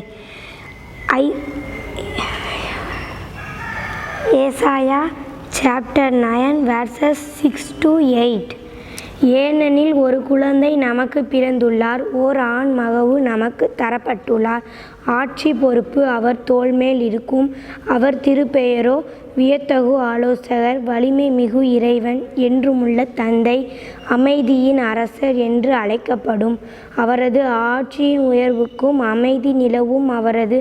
ஏசாயா சாப்டர் 9 verses 6 to 8. ஏனெனில் ஒரு குழந்தை நமக்கு பிறந்துள்ளார், ஓர் ஆண் மகவு நமக்கு தரப்பட்டுள்ளார். ஆட்சி பொறுப்பு அவர் தோள்மேல் இருக்கும். அவர் திருப்பெயரோ வியத்தகு ஆலோசகர், வலிமை மிகு இறைவன், என்றுமுள்ள தந்தை, அமைதியின் அரசர் என்று அழைக்கப்படும். அவரது ஆட்சியின் உயர்வுக்கும் அமைதி நிலவும், அவரது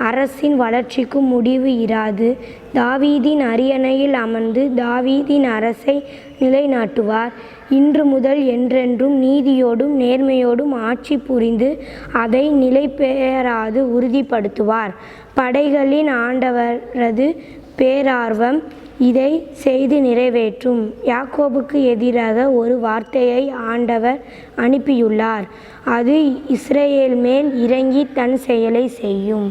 அரசின் வளர்ச்சிக்கும் முடிவு இராது. தாவீதின் அரியணையில் அமர்ந்து தாவீதின் அரசை நிலைநாட்டுவார். இன்று முதல் என்றென்றும் நீதியோடும் நேர்மையோடும் ஆட்சி புரிந்து அதை நிலைபெயராது உறுதிப்படுத்துவார். படைகளின் ஆண்டவரது பேரார்வம் இதை செய்து நிறைவேற்றும். யாக்கோபுக்கு எதிராக ஒரு வார்த்தையை ஆண்டவர் அனுப்பியுள்ளார், அது இஸ்ரவேல் மேல் இறங்கி தன் செயலை செய்யும்.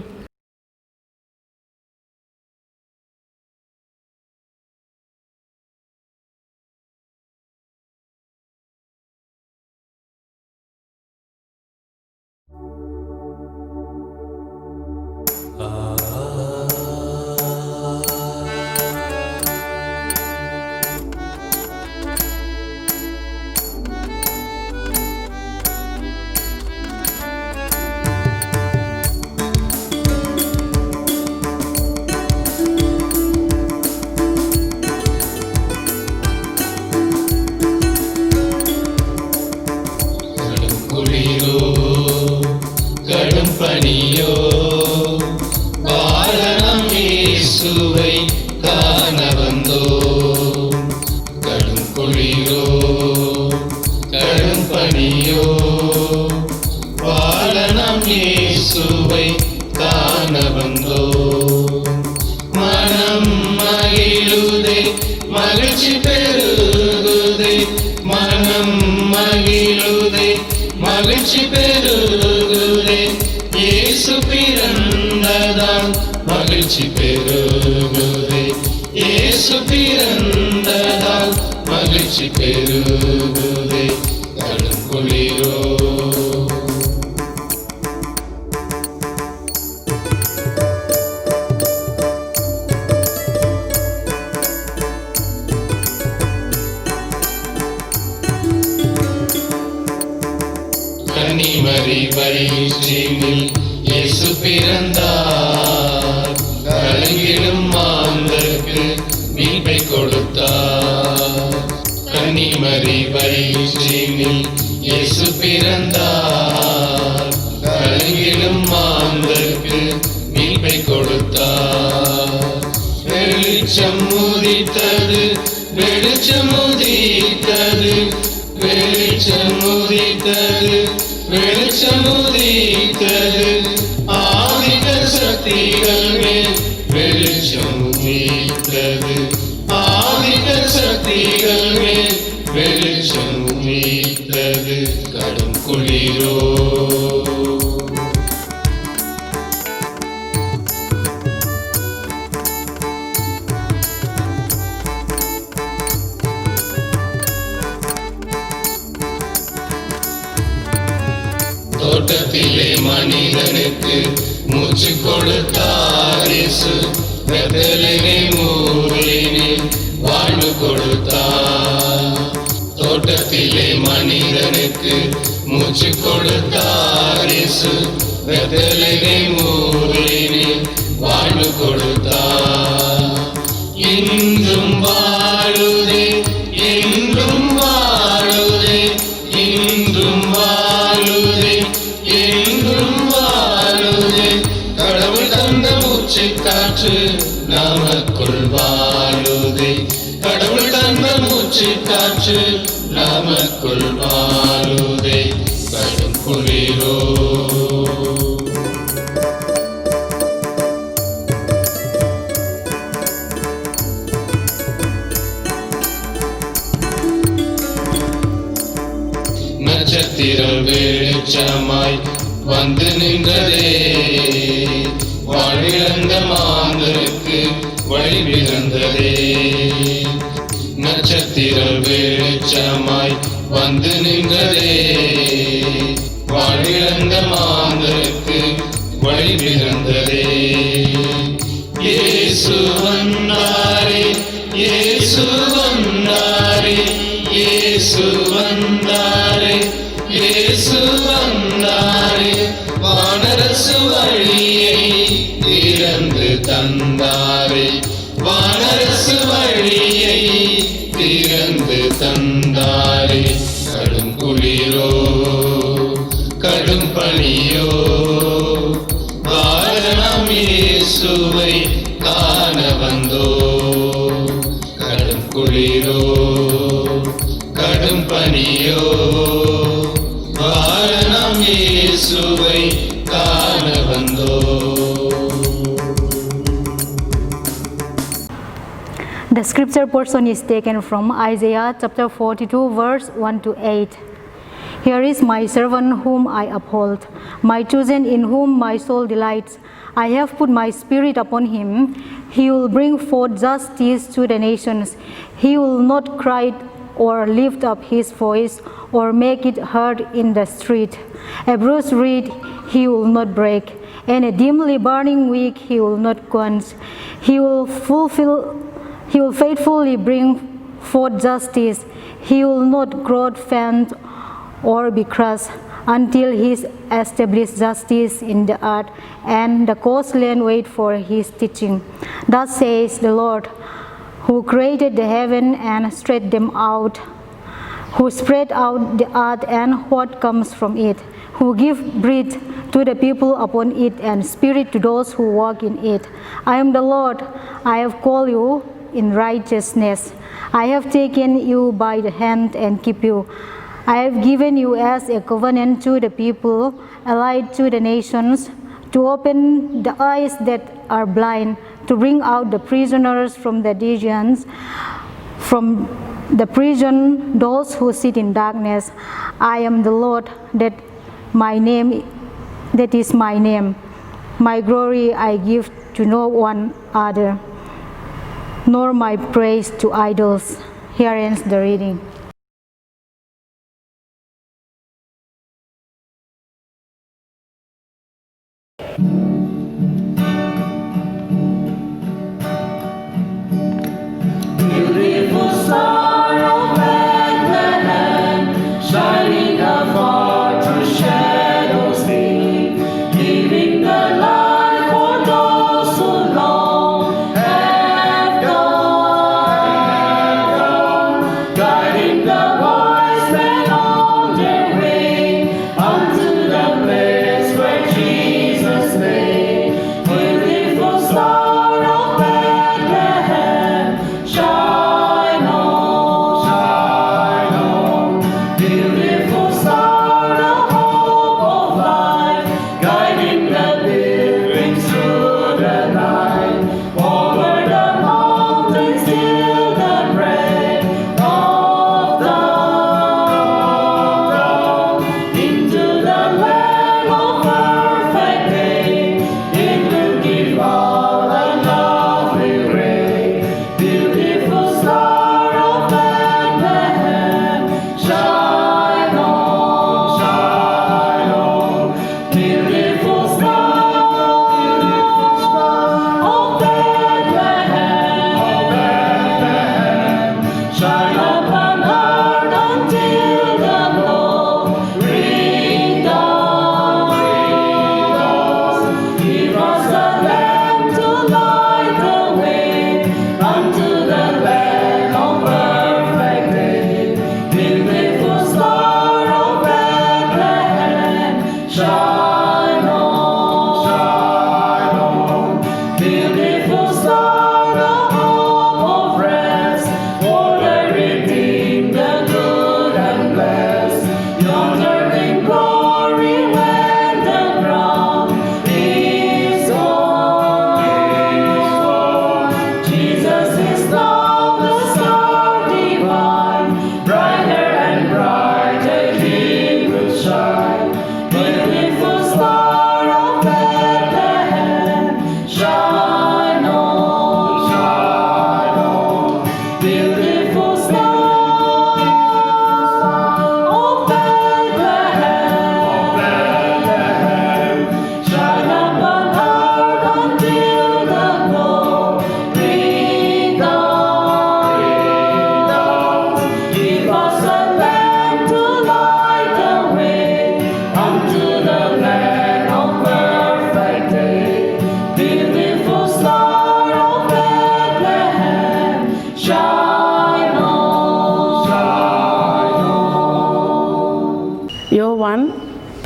கடும் பனியோ பாலனம் இயேசுவை காண வந்தோ. கடும் குளிரோ கடும் பனியோ பாலனம் இயேசுவை காண வந்தோ. மனம் மகிழுதே மகிழ்ச்சி பெருகுதே, மனம் மகிழுதே மகிழ்ச்சி பெருகுதே. இயேசு பிறந்ததால் மகிழ்ச்சி பெருகுதே. இயேசு பிறந்ததால் மகிழ்ச்சி பெருகுதே. கடும் குளிரோ கன்னிமரி வயிற்றினில் இயேசு பிறந்தார். கலங்கிடும் மாந்தருக்கு மீட்பை கொடுத்தார். கன்னிமரி வயிற்றினில் இயேசு பிறந்தார். கலங்கிடும் மாந்தருக்கு மீட்பை கொடுத்தார். வெளிச்சம் உதித்தது வெளிச்சம் உதித்தது வெளிச்சம் உதித்தது வெளிச்சம் உதித்தது. ஆதிக்க சக்திகள் மேல் வெளிச்சம் உதித்தது. ஆதிக்க சக்திகள் மேல் வெளிச்சம் உதித்தது. கடும் குளிரோ தோட்டத்திலே மனிதனுக்கு மூச்சு கொடுத்தார் இயேசு. பெத்லகேம் ஊரினில் வாழ்வு கொடுத்தார். தோட்டத்திலே மனிதனுக்கு மூச்சு கொடுத்தார் இயேசு. பெத்லகேம் ஊரினில் வாழ்வு கொடுத்தார். இன்றும் வாழுதே என்றும் வாழுதே, இன்றும் வாழுதே என்றும் வாழுதே. கடவுள் தந்த மூச்சு காற்று நமக்குள் வாழுதே. கடவுள் தந்த மூச்சு காற்று நமக்குள் மாறுதே கடும் குளிரோ. நட்சத்திரம் வெளிச்சமாய் வந்து நின்றதே, வாழ்விழந்த மாந்தருக்கு வழி பிறந்ததே. நட்சத்திரம் வெளிச்சமாய் வந்து நின்றதே, வாழ்விழந்த மாந்தருக்கு வழி பிறந்ததே. இயேசு வந்தாரே, இயேசு வந்தாரே, இயேசு வந்தாரே, இயேசு வந்தாரே. வானரசு வழியை திறந்து தந்தாரே, வானரசு வழியை திறந்து தந்தாரே. கடும் குளிரோ கடும் பனியோ வாரணம் இயேசுவை காண வந்தோ. கடும் குளிரோ கடும் பனியோ வாரணம் இயேசுவை காண வந்தோ. The scripture portion is taken from Isaiah chapter 42 verse 1 to 8. Here is my servant whom I uphold, my chosen in whom my soul delights. I have put my spirit upon him. He will bring forth justice to the nations. He will not cry or lift up his voice or make it heard in the street. A bruised reed he will not break, and a dimly burning wick he will not quench. He will faithfully bring forth justice. He will not grow faint or be crushed until he establishes justice in the earth, and the coastland wait for his teaching. Thus says the Lord, who created the heaven and stretched them out, who spread out the earth and what comes from it, who give breath to the people upon it and spirit to those who walk in it. I am the Lord, I have called you in righteousness. I have taken you by the hand and keep you. I have given you as a covenant to the people, a light to the nations, to open the eyes that are blind, to bring out the prisoners from the dungeons, from the prison those who sit in darkness. I am the Lord, that is my name. My glory I give to no one other, nor my praise to idols. Here ends the reading. Beautiful star of Bethlehem, shining afar through shadows deep, giving the light for those who long have gone, guiding the wise men on their way unto the place where Jesus lay. Beautiful star of Bethlehem, shine on, beautiful star, the hope of life, guiding the pilgrims through the night, over the mountains till the break of dawn, into the land of perfect day. It will give all a lovely ray. Beautiful star of Bethlehem, shine on, beautiful star of Bethlehem, shine upon earth until the glory dawns. Give us a lamp to light the way unto the land of perfect day. Beautiful star of Bethlehem, shine on, beautiful star, the hope of rest for the redeemed, the good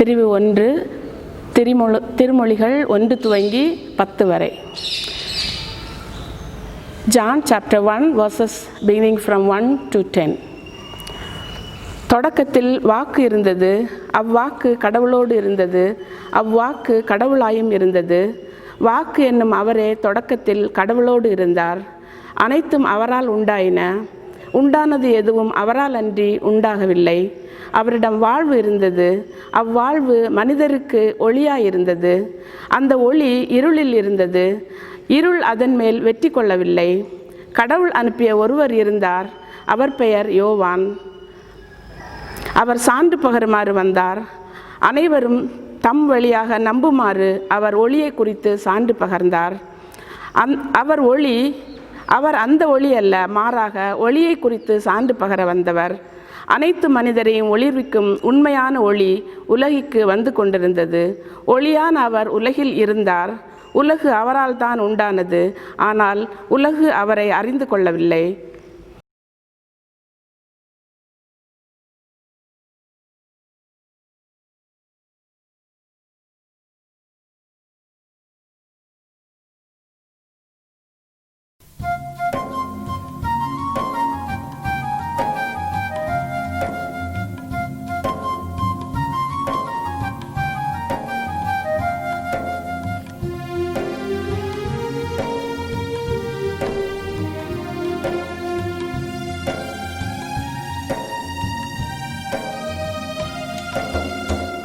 பிரிவு 1 திருமொழிகள் 1 துவங்கி 10 வரை. John chapter 1 verses beginning from 1 to 10. தொடக்கத்தில் வாக்கு இருந்தது, அவ்வாக்கு கடவுளோடு இருந்தது, அவ்வாக்கு கடவுளாயும் இருந்தது. வாக்கு என்னும் அவரே தொடக்கத்தில் கடவுளோடு இருந்தார். அனைத்தும் அவரால் உண்டாயின. உண்டானது எதுவும் அவரால் அன்றி உண்டாகவில்லை. அவரிடம் வாழ்வு இருந்தது, அவ்வாழ்வு மனிதருக்கு ஒளியாயிருந்தது. அந்த ஒளி இருளில் இருந்தது, இருள் அதன் மேல் வெற்றி கொள்ளவில்லை. கடவுள் அனுப்பிய ஒருவர் இருந்தார், அவர் பெயர் யோவான். அவர் சான்று பகருமாறு வந்தார். அனைவரும் தம் வழியாக நம்புமாறு அவர் ஒளியை குறித்து சான்று பகர்ந்தார். அவர் அந்த ஒளி அல்ல, மாறாக ஒளியை குறித்து சான்று பகர வந்தவர். அனைத்து மனிதரையும் ஒளிர்விக்கும் உண்மையான ஒளி உலகிற்கு வந்து கொண்டிருந்தது. ஒளியான அவர் உலகில் இருந்தார். உலகு அவரால் தான் உண்டானது, ஆனால் உலகு அவரை அறிந்து கொள்ளவில்லை.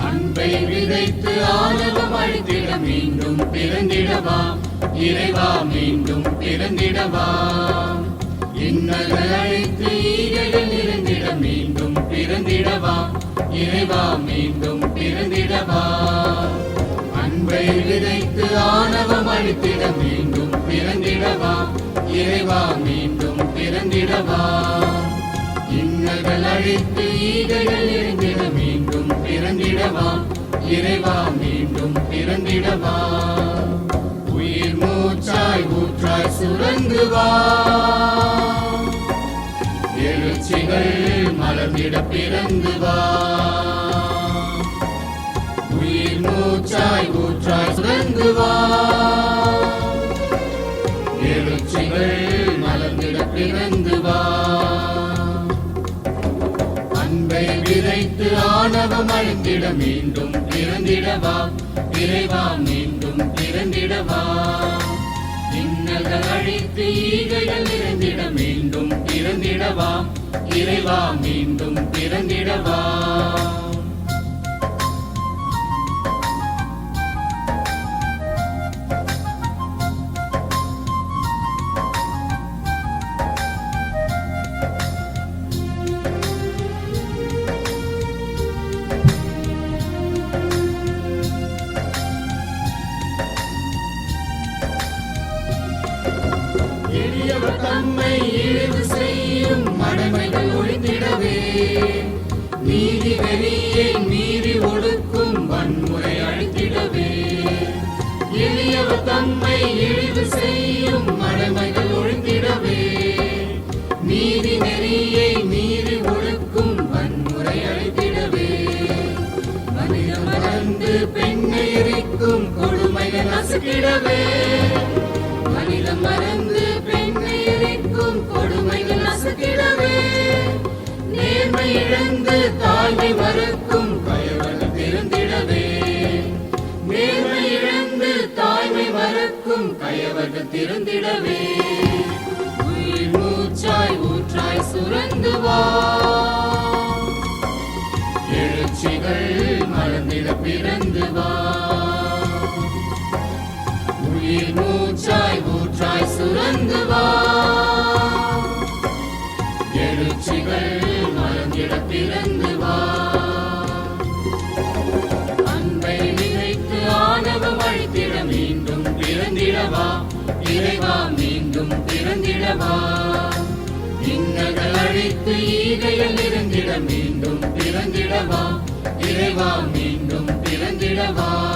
அன்பை விதைத்து ஆணவம் அழித்திட மீண்டும் பிறந்திடவாம் இறைவா, மீண்டும் பிறந்திடவாம். இன்னல்கள் அழித்து ஈகைகள் நிறைந்திட மீண்டும் பிறந்திடவாம் இறைவா, மீண்டும் பிறந்திடவாம். அன்பை விதைத்து ஆணவம் அழித்திட மீண்டும் பிறந்திடவாம் இறைவா, மீண்டும் பிறந்திடவாம். இன்னல்கள் அழித்து ஈகைகள் நிறைந்திட மீண்டும் பிறந்திடவாம் இறைவா, மீண்டும் பிறந்திடவாம். உயிர் மூச்சாய் ஊற்றாய் சுரந்துவாம், எழுச்சிகள் மலர்ந்திட பிறந்துவாம். உயிர் மூச்சாய் ஊற்றாய் சுரந்துவாம், எழுச்சிகள் மலர்ந்திட பிறந்துவாம். அன்பை விதைத்து ஆணவம் அழிந்திட மீண்டும் பிறந்திடவாம் இறைவா, மீண்டும் பிறந்திடவாம். இன்னல்கள் அழித்து ஈகைகள் நிறைந்திட மீண்டும் பிறந்திடவாம் இறைவா, மீண்டும் பிறந்திடவாம். எளியவர் தம்மை இழிவு செய்யும் மடமைகள் ஒழிந்திடவே, நீதி வெறியை மீறி ஒடுக்கும் வன்முறை அழித்திடவே. எளியவர் தம்மை இழிவு செய்யும் மடமைகள் ஒழிந்திடவே, நீதி நெறியை மீறி ஒடுக்கும் வன்முறை அழித்திடவே. மனிதம் மறந்து பெண்ணை எரிக்கும் கொடுமைகள் நசுக்கிடவே, மனிதம் மறந்து பெண்ணை எரிக்கும் கொடுமைகள் நசுக்கிடவே. நேர்மை இழந்து தாய்மை மறக்கும் கயவர்கள் திருந்திடவே, நேர்மை இழந்து தாய்மை மறக்கும் கயவர்கள் திருந்திடவே. உயிர் மூச்சாய் ஊற்றாய் சுரந்துவாம், எழுச்சிகள் மலர்ந்திட பிறந்துவாம். உயிர் மூச்சாய் ஊற்றாய் சுரந்துவாம், எழுச்சிகள் மலர்ந்திட பிறந்துவாம். அன்பை விதைத்து ஆணவம் அழித்திட மீண்டும் பிறந்திடவாம் இறைவா, மீண்டும் பிறந்திடவாம். இன்னல்கள் அழித்து ஈகைகள் நிறைந்திட மீண்டும் பிறந்திடவாம் இறைவா, மீண்டும் பிறந்திடவாம்.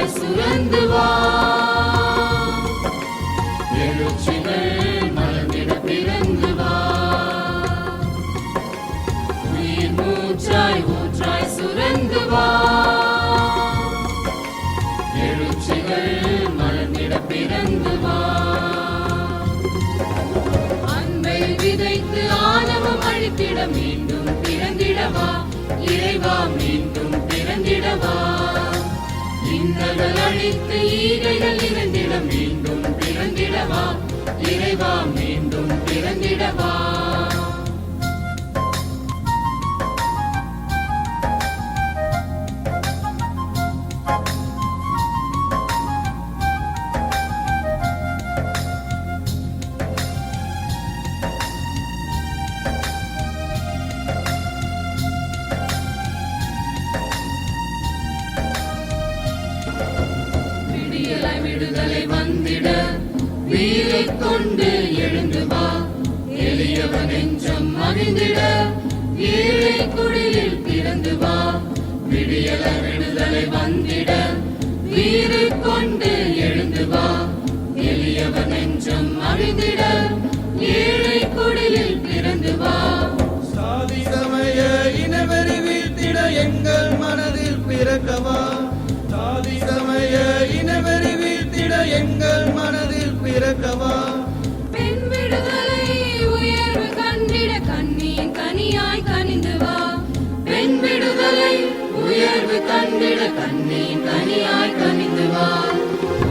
ஊற்றாய் சுரந்து வா. எழுச்சிகள் மலர்ந்திட பிறந்து வா. உயிர் மூச்சாய் ஊற்றாய் சுரந்து வா. எழுச்சிகள் மலர்ந்திட பிறந்து வா. அன்பை விதைத்து ஆணவம் அழித்திட மீண்டும் பிறந்திடவா. இறைவா மீண்டும் பிறந்திடவா. இன்னல்கள் அழித்து ஈகைகள் இறந்திட மீண்டும் பிறந்திடவா. இறைவா மீண்டும் பிறந்திடவா. விடியலாய் விடுதலை வந்திட வீரை கொண்டு எழுந்து வா. எளியவன் நெஞ்சம் மகிழ்ந்திட ஏழை குடிலில் பிறந்து வா. விடியலாய் விடுதலை வந்திட வீரை கொண்டு எழுந்து வா. எளியவன் நெஞ்சம் மகிழ்ந்திட ஏழை குடிலில் பிறந்து வா. சாதி சமய இனவெறி வீழ்த்திட எங்கள் மனதில் பிறக்கவா. சாதி சமய இனவெறி வீழ்த்திட எங்கள் மனதில் பிறக்கவா. பெண் விடுதலை உயர்வு கண்டிட கண்ணியின் கனியாய் கனிந்து வா. பெண் விடுதலை உயர்வு கண்டிட கண்ணியின் கனியாய் கனிந்து வா.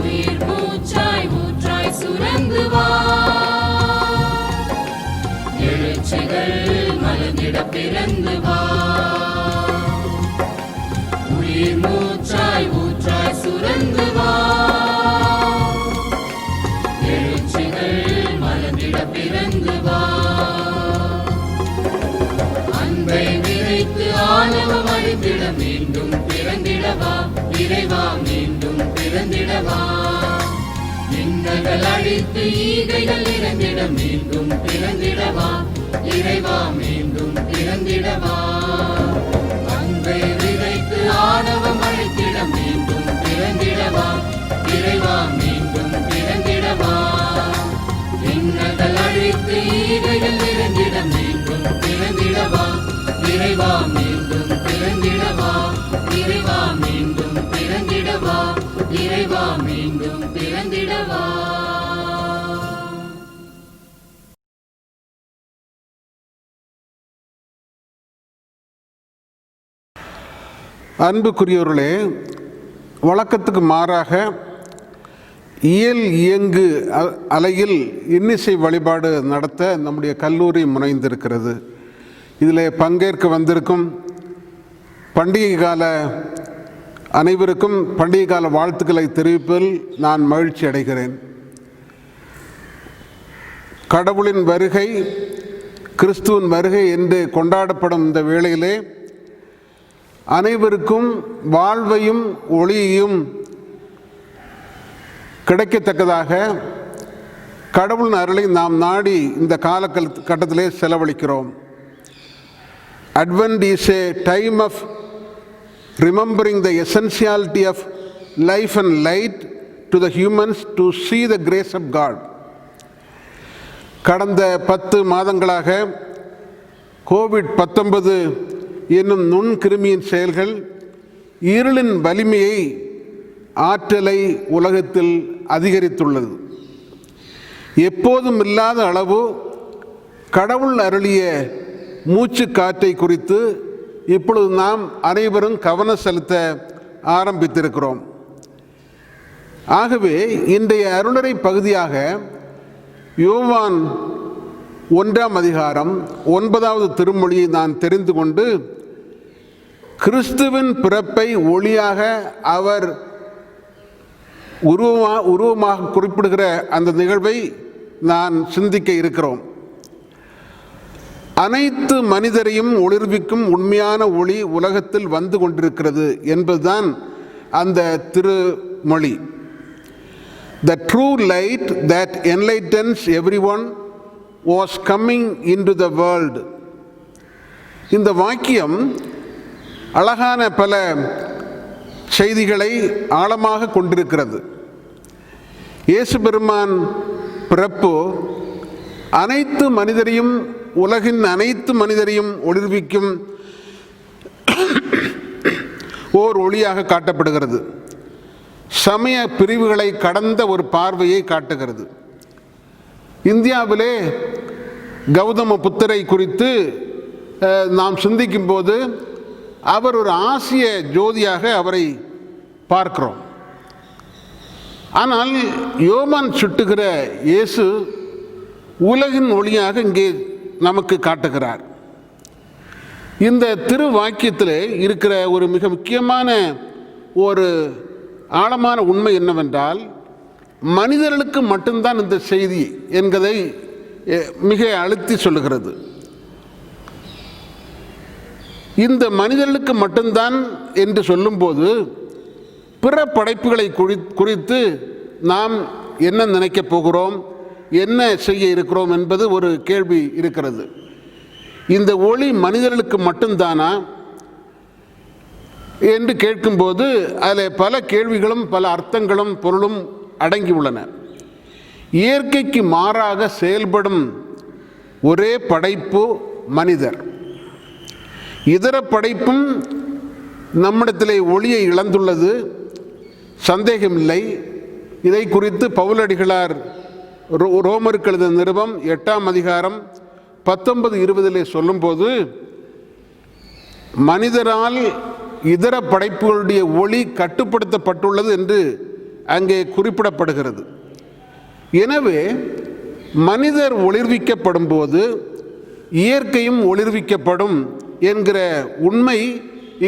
உயிர் மூச்சாய் ஊற்றாய் சுரந்து வா. எழுச்சிகள் மலர்ந்திட பிறந்து வா. உயிர் மூச்சாய் ஊற்றாய் சுரந்து வா. எழுச்சிகள் மலர்ந்திட பிறந்து வா. அன்பை விதைத்து ஆணவம் அழித்திட மீண்டும் பிறந்திடவா. இறைவா மீண்டும் பிறந்திடவா. இன்னல்கள் அழித்து ஈகைகள் இறந்திட மீண்டும் பிறந்திடவா. இறைவா மீண்டும் பிறந்திடவா. அன்பை விதைத்து ஆணவம் அழித்திட மீண்டும் பிறந்திடவா. இறைவா மீண்டும் பிறந்திடவா. இன்னல்கள் அழித்து ஈகைகள் இறந்திட மீண்டும் பிறந்திடவா. இறைவா மீண்டும் பிறந்திடவா. இறைவா மீண்டும் பிறந்திடவா. இறைவா மீண்டும் பிறந்திடவா. அன்புக்குரியவர்களே, வழக்கத்துக்கு மாறாக இயல் இயங்கு அலையில் இன்னிசை வழிபாடு நடத்த நம்முடைய கல்லூரி முனைந்திருக்கிறது. இதில் பங்கேற்க வந்திருக்கும் பண்டிகை கால அனைவருக்கும் பண்டிகை கால வாழ்த்துக்களை தெரிவிப்பதில் நான் மகிழ்ச்சி அடைகிறேன். கடவுளின் வருகை, கிறிஸ்துவின் வருகை என்று கொண்டாடப்படும் இந்த வேளையிலே அனைவருக்கும் வாழ்வையும் ஒளியையும் கிடைக்கத்தக்கதாக கடவுளின் அருளை நாம் நாடி இந்த காலகட்டத்திலே செலவழிக்கிறோம். Advent is a time of remembering the essentiality of life and light to the humans to see the grace of God. கடந்த 10 மாதங்களாக COVID-19 என்னும் நுண்கிருமியின் செயல்கள் இருளின் வலிமையை, ஆற்றலை உலகத்தில் அதிகரித்துள்ளது. எப்போதும் இல்லாத அளவு கடவுள் அருளிய மூச்சு காற்றை குறித்து இப்பொழுது நாம் அனைவரும் கவனம் செலுத்த ஆரம்பித்திருக்கிறோம். ஆகவே இன்றைய அருளறை பகுதியாக யோவான் 1ஆம் அதிகாரம் 9வது திருமொழியை நான் தெரிந்து கொண்டு கிறிஸ்துவின் பிறப்பை ஒளியாக அவர் உருவமாக குறிப்பிடுகிற அந்த நிகழ்வை நான் சிந்திக்க இருக்கிறோம். அனைத்து மனிதரையும் ஒளிர்விக்கும் உண்மையான ஒளி உலகத்தில் வந்து கொண்டிருக்கிறது என்பதுதான் அந்த திருமொழி. The true light that enlightens everyone was coming into the world. இந்த வாக்கியம் அழகான பல செய்திகளை ஆழமாக கொண்டிருக்கிறது. இயேசு பெருமான் பிறப்பு அனைத்து மனிதரையும், உலகின் அனைத்து மனிதரையும் ஒளிர்விக்கும் ஓர் ஒளியாக காட்டப்படுகிறது. சமய பிரிவுகளை கடந்த ஒரு பார்வையை காட்டுகிறது. இந்தியாவிலே கௌதம புத்தரை குறித்து நாம் சிந்திக்கும் போது அவர் ஒரு ஆசிய ஜோதியாக அவரை பார்க்கிறோம். ஆனால் யோவான் சுட்டுகிற இயேசு உலகின் ஒளியாக இங்கே நமக்கு காட்டுகிறார். இந்த திரு வாக்கியத்தில் இருக்கிற ஒரு மிக முக்கியமான ஒரு ஆழமான உண்மை என்னவென்றால், மனிதர்களுக்கு மட்டும்தான் இந்த செய்தி என்பதை மிக அழுத்தி சொல்லுகிறது. இந்த மனிதர்களுக்கு மட்டும்தான் என்று சொல்லும்போது பிற படைப்புகளை குறித்து நாம் என்ன நினைக்கப் போகிறோம், என்ன செய்ய இருக்கிறோம் என்பது ஒரு கேள்வி இருக்கிறது. இந்த ஒளி மனிதர்களுக்கு மட்டும்தானா என்று கேட்கும்போது அதில் பல கேள்விகளும் பல அர்த்தங்களும் பொருளும் அடங்கி உள்ளன. இயற்கைக்கு மாறாக செயல்படும் ஒரே படைப்பு மனிதர். இதர படைப்பும் நம்மிடத்திலே ஒளியை இழந்துள்ளது, சந்தேகமில்லை. இதை குறித்து பவுலடிகளார் ரோமருக்கு எழுதிய நிருபம் 8ஆம் அதிகாரம் 19-20 சொல்லும்போது, மனிதரால் இதர படைப்புகளுடைய ஒளி கட்டுப்படுத்தப்பட்டுள்ளது என்று அங்கே குறிப்பிடப்படுகிறது. எனவே மனிதர் ஒளிர்விக்கப்படும் போது இயற்கையும் ஒளிர்விக்கப்படும் என்கிற உண்மை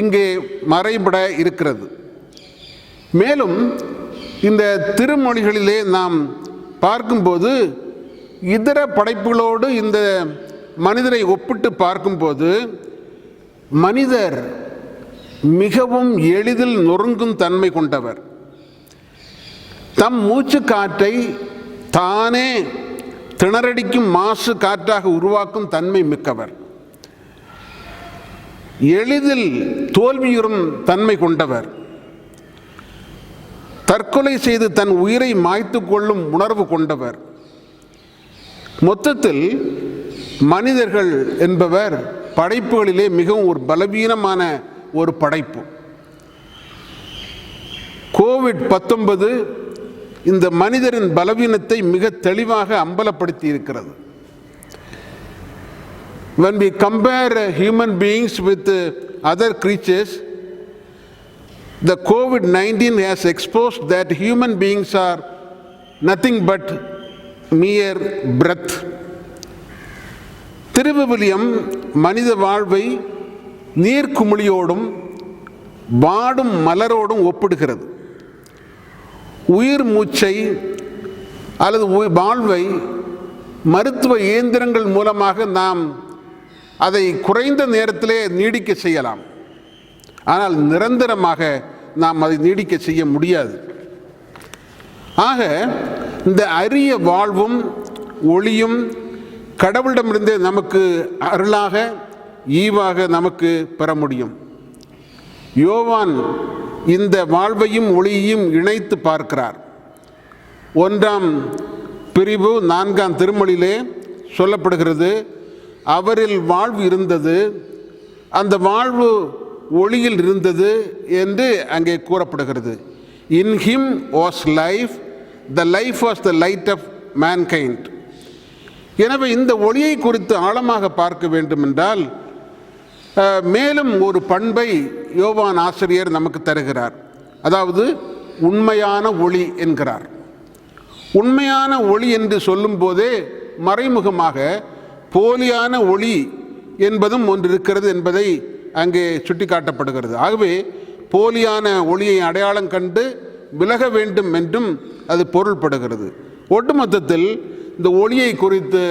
இங்கே மறைபட இருக்கிறது. மேலும் இந்த திருமொழிகளிலே நாம் பார்க்கும்போது இதர படைப்புகளோடு இந்த மனிதரை ஒப்பிட்டு பார்க்கும்போது மனிதர் மிகவும் எளிதில் நொறுங்கும் தன்மை கொண்டவர். தம் மூச்சு காற்றை தானே திணறடிக்கும் மாசு காற்றாக உருவாக்கும் தன்மை மிக்கவர். எளிதில் தோல்வியுறும் தன்மை கொண்டவர். தற்கொலை செய்து தன் உயிரை மாய்த்து கொள்ளும் உணர்வு கொண்டவர். மொத்தத்தில் மனிதர்கள் என்பவர் படைப்புகளிலே மிகவும் ஒரு பலவீனமான ஒரு படைப்பு. கோவிட்-19 இந்த மனிதரின் பலவீனத்தை மிக தெளிவாக அம்பலப்படுத்தி இருக்கிறது. When we compare human beings with other creatures, the COVID-19 has exposed that human beings are nothing but mere breath. திருவிவிலியம் மனித வாழ்வை நீர்க்குமிழியோடும் வாடும் மலரோடும் ஒப்பிடுகிறது. உயிர் மூச்சை அல்லது வாழ்வை மருத்துவ இயந்திரங்கள் மூலமாக நாம் அதை குறைந்த நேரத்திலே நீடிக்க செய்யலாம். ஆனால் நிரந்தரமாக நாம் அதை நீடிக்க செய்ய முடியாது. ஆக இந்த அரிய வாழ்வும் ஒளியும் கடவுளிடமிருந்தே நமக்கு அருளாக ஈவாக நமக்கு பெற முடியும். யோவான் இந்த வாழ்வையும் ஒளியையும் இணைத்து பார்க்கிறார். 1ஆம் பிரிவு 4ஆம் திருமொழியிலே சொல்லப்படுகிறது, அவரில் வாழ்வு இருந்தது, அந்த வாழ்வு ஒளியில் இருந்தது என்று அங்கே கூறப்படுகிறது. In him was life, the life was the light of mankind. எனவே இந்த ஒளியை குறித்து ஆழமாக பார்க்க வேண்டும் என்றால் மேலும் ஒரு பண்பை யோவான் ஆசிரியர் நமக்கு தருகிறார். அதாவது உண்மையான ஒளி என்கிறார். உண்மையான ஒளி என்று சொல்லும் போதே மறைமுகமாக போலியான ஒளி என்பதும் ஒன்று இருக்கிறது என்பதை அங்கே சுட்டிக்காட்டப்படுகிறது. ஆகவே போலியான ஒளியை அடையாளம் கண்டு விலக வேண்டும் என்றும் அது பொருள்படுகிறது. ஒட்டுமொத்தத்தில் இந்த ஒளியை குறித்து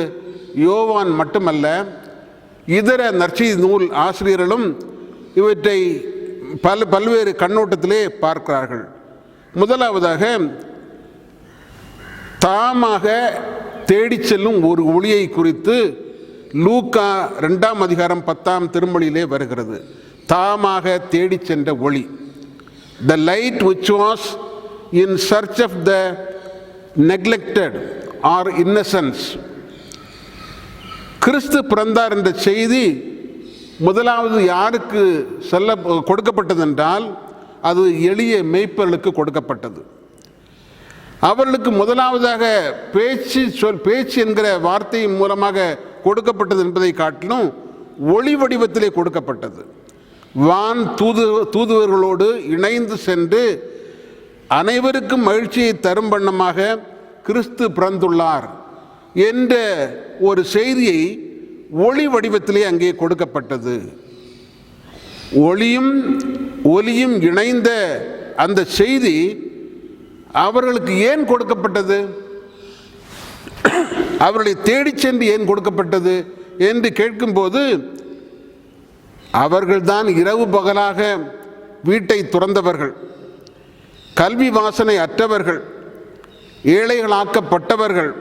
யோவான் மட்டுமல்ல, இதர நற்செய்தி நூல் ஆசிரியர்களும் இவற்றை பல்வேறு கண்ணோட்டத்திலே பார்க்கிறார்கள். முதலாவதாக தாமாக தேடிச் செல்லும் ஒரு ஒளியை குறித்து லூக்கா 2ஆம் அதிகாரம் 10ஆம் திருமொழியிலே வருகிறது. தாமாக தேடிச் சென்ற ஒளி. the light which was in search of the neglected or innocents. கிறிஸ்து பிறந்தார் என்ற செய்தி முதலாவது யாருக்கு கொடுக்கப்பட்டதென்றால் அது எளிய மேய்ப்பர்களுக்கு கொடுக்கப்பட்டது. அவர்களுக்கு முதலாவதாக பேச்சு என்கிற வார்த்தையின் மூலமாக கொடுக்கப்பட்டது என்பதை காட்டிலும் ஒளி வடிவத்திலே கொடுக்கப்பட்டது. வான் தூதுவர்களோடு இணைந்து சென்று அனைவருக்கும் மகிழ்ச்சியை தரும் வண்ணமாக கிறிஸ்து பிறந்துள்ளார் என்ற ஒரு செய்தியை ஒளி வடிவத்திலே அங்கே கொடுக்கப்பட்டது. ஒளியும் ஒலியும் இணைந்த அந்த செய்தி அவர்களுக்கு ஏன் கொடுக்கப்பட்டது, அவர்களை தேடிச் சென்று ஏன் கொடுக்கப்பட்டது என்று கேட்கும்போது, அவர்கள்தான் இரவு பகலாக வீட்டை துறந்தவர்கள், கல்வி வாசனை அற்றவர்கள், ஏழைகளாக்கப்பட்டவர்கள்,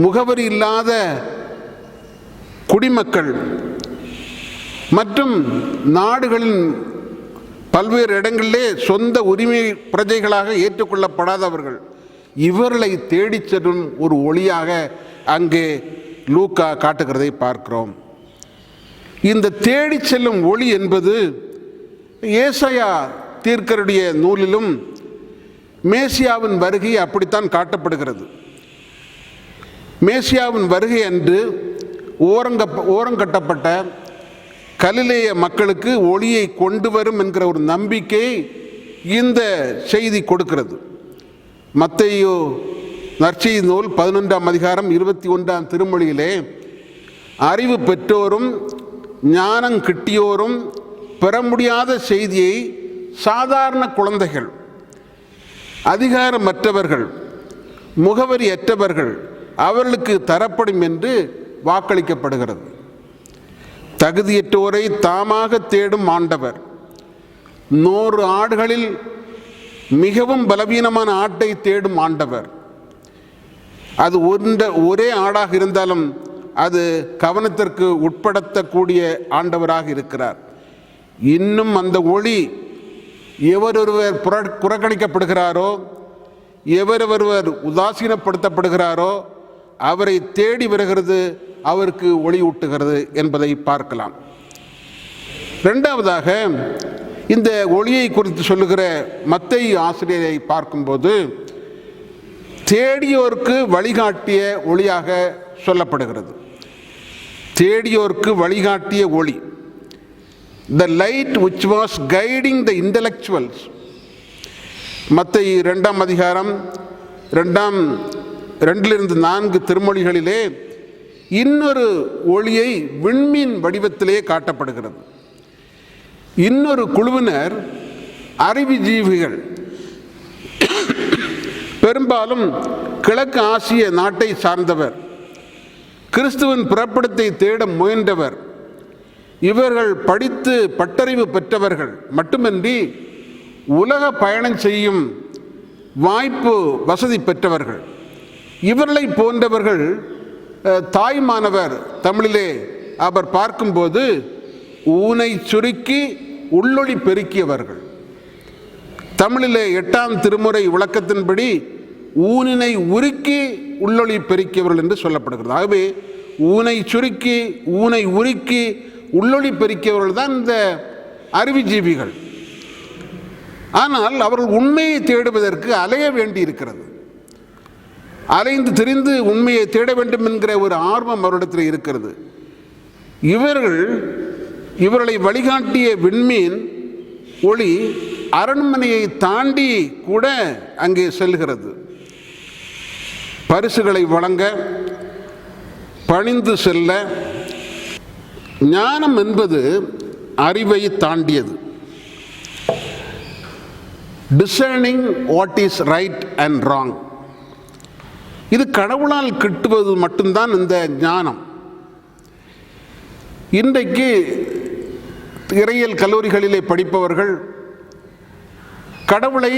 முகவரி இல்லாத குடிமக்கள் மற்றும் நாடுகளின் பல்வேறு இடங்களிலே சொந்த உரிமை பிரஜைகளாக ஏற்றுக்கொள்ளப்படாதவர்கள், இவர்களை தேடிச் செல்லும் ஒரு ஒளியாக அங்கே லூக்கா காட்டுகிறதை பார்க்கிறோம். இந்த தேடிச் செல்லும் ஒளி என்பது ஏசாயா தீர்க்கருடைய நூலிலும் மேசியாவின் வருகை அப்படித்தான் காட்டப்படுகிறது. மேசியாவின் வருகை அன்று ஓரங்கட்டப்பட்ட கலிலேய மக்களுக்கு ஒளியை கொண்டு வரும் என்கிற ஒரு நம்பிக்கை இந்த செய்தி கொடுக்கிறது. மத்தேயு நற்செய்தி நூல் 11ஆம் அதிகாரம் 21ஆம் திருமொழியிலே, அறிவு பெற்றோரும் ஞானம் கிட்டியோரும் பெற முடியாத செய்தியை சாதாரண குழந்தைகள், அதிகாரமற்றவர்கள், முகவரியற்றவர்கள் அவர்களுக்கு தரப்படும் என்று வாக்களிக்கப்படுகிறது. தகுதியற்றோரை தாமாக தேடும் ஆண்டவர் 100 ஆடுகளில் மிகவும் பலவீனமான ஆட்டை தேடும் ஆண்டவர். அது ஒரே ஆடாக இருந்தாலும் அது கவனத்திற்கு உட்படுத்தக்கூடிய ஆண்டவராக இருக்கிறார். இன்னும் அந்த ஒளி எவரொருவர் புறக்கணிக்கப்படுகிறாரோ, எவரொருவர் உதாசீனப்படுத்தப்படுகிறாரோ அவரை தேடி வருகிறது, அவருக்கு ஒளி ஊட்டுகிறது என்பதை பார்க்கலாம். இரண்டாவதாக, இந்த ஒளியை குறித்து சொல்லுகிற மத்தேயு ஆசிரியரை பார்க்கும்போது தேடியோருக்கு வழிகாட்டிய ஒளியாக சொல்லப்படுகிறது. தேடியோருக்கு வழிகாட்டிய ஒளி, the light which was guiding the intellectuals. மத்தேயு 2ஆம் அதிகாரம் 2-4 திருமொழிகளிலே இன்னொரு ஒளியை விண்மீன் வடிவத்திலே காட்டப்படுகிறது. இன்னொரு குழுவினர் அறிவுஜீவிகள், பெரும்பாலும் கிழக்கு ஆசிய நாட்டை சார்ந்தவர், கிறிஸ்துவின் பிறப்பிடத்தை தேட முயன்றவர். இவர்கள் படித்து பட்டறிவு பெற்றவர்கள் மட்டுமின்றி உலக பயணம் செய்யும் வாய்ப்பு வசதி பெற்றவர்கள். இவர்களை போன்றவர்கள் தாய்மானவர் தமிழிலே அவர் பார்க்கும்போது ஊனை சுருக்கி உள்ளொளி பெருக்கியவர்கள். தமிழிலே 8ஆம் திருமுறை விளக்கத்தின்படி ஊனினை உருக்கி உள்ளொளி பெருக்கியவர்கள் என்று சொல்லப்படுகிறது. ஆகவே ஊனை சுருக்கி ஊனை உருக்கி உள்ளொளி பெருக்கியவர்கள் தான் இந்த அறிவுஜீவிகள். ஆனால் அவர்கள் உண்மையை தேடுவதற்கு அலைய வேண்டி இருக்கிறது. அலைந்து திரிந்து உண்மையை தேட வேண்டும் என்கிற ஒரு ஆர்வம் அவரிடத்தில் இருக்கிறது. இவர்களை வழிகாட்டிய விண்மீன் ஒளி அரண்மனையை தாண்டி கூட அங்கே செல்கிறது. பரிசுகளை வழங்க, பணிந்து செல்ல. ஞானம் என்பது அறிவை தாண்டியது. Discerning what is right and wrong, இது கடவுளால் கிட்டுவது மட்டும்தான் இந்த ஞானம். இன்றைக்கு இறையியல் கல்லூரிகளிலே படிப்பவர்கள் கடவுளை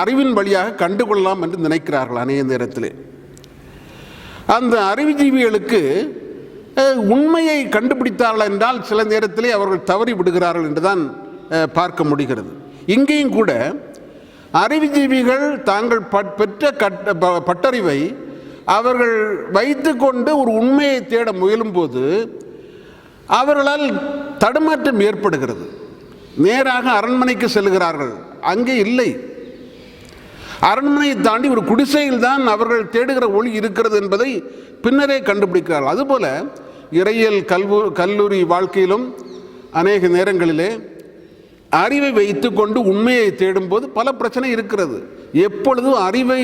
அறிவின் வழியாக கண்டுகொள்ளலாம் என்று நினைக்கிறார்கள். அநேக நேரத்திலே அந்த அறிவுஜீவிகளுக்கு உண்மையை கண்டுபிடித்தார்கள் என்றால் சில நேரத்திலே அவர்கள் தவறி விடுகிறார்கள் என்றுதான் பார்க்க முடிகிறது. இங்கேயும் கூட அறிவுஜீவிகள் தாங்கள் பெற்ற பட்டறிவை அவர்கள் வைத்துக்கொண்டு ஒரு உண்மையை தேட முயலும்போது அவர்களால் தடுமாற்றம் ஏற்படுகிறது. நேராக அரண்மனைக்கு செல்கிறார்கள், அங்கே இல்லை. அரண்மனையை தாண்டி ஒரு குடிசையில் தான் அவர்கள் தேடுகிற ஒளி இருக்கிறது என்பதை பின்னரே கண்டுபிடிக்கிறார்கள். அதுபோல இறையியல் கல்லூரி வாழ்க்கையிலும் அநேக நேரங்களிலே அறிவை வைத்துக்கொண்டு உண்மையை தேடும்போது பல பிரச்சனை இருக்கிறது. எப்பொழுதும் அறிவை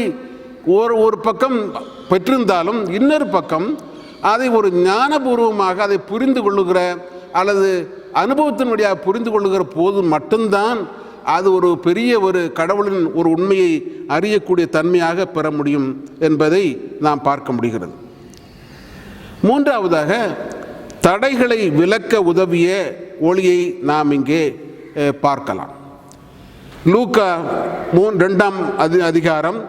ஒரு பக்கம் பெற்றிருந்தாலும் இன்னொரு பக்கம் அதை ஒரு ஞானபூர்வமாக அதை புரிந்து கொள்ளுகிற அல்லது அனுபவத்தின் வழியாக புரிந்து கொள்ளுகிற போது மட்டும்தான் அது ஒரு பெரிய ஒரு கடவுளின் ஒரு உண்மையை அறியக்கூடிய தன்மையாக பெற முடியும் என்பதை நாம் பார்க்க முடிகிறது. மூன்றாவதாக தடைகளை விலக்க உதவிய ஒளியை நாம் இங்கே பார்க்கலாம். லூக்கா 2ஆம் அதிகாரம்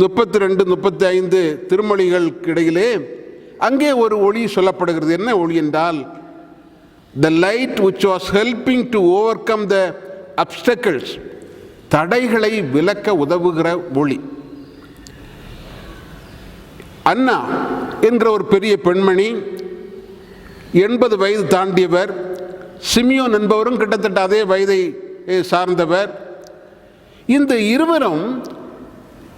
32-35 திருமொழிகளுக்கு இடையிலே அங்கே ஒரு ஒளி சொல்லப்படுகிறது. என்ன ஒளி என்றால், the light which was helping to overcome the obstacles, தடைகளை விலக்க உதவுகிற ஒளி. அன்னா என்கிற ஒரு பெரிய பெண்மணி, 80 வயது தாண்டியவர். சிமியோன் என்பவரும் கிட்டத்தட்ட அதே வயதை சார்ந்தவர். இந்த இருவரும்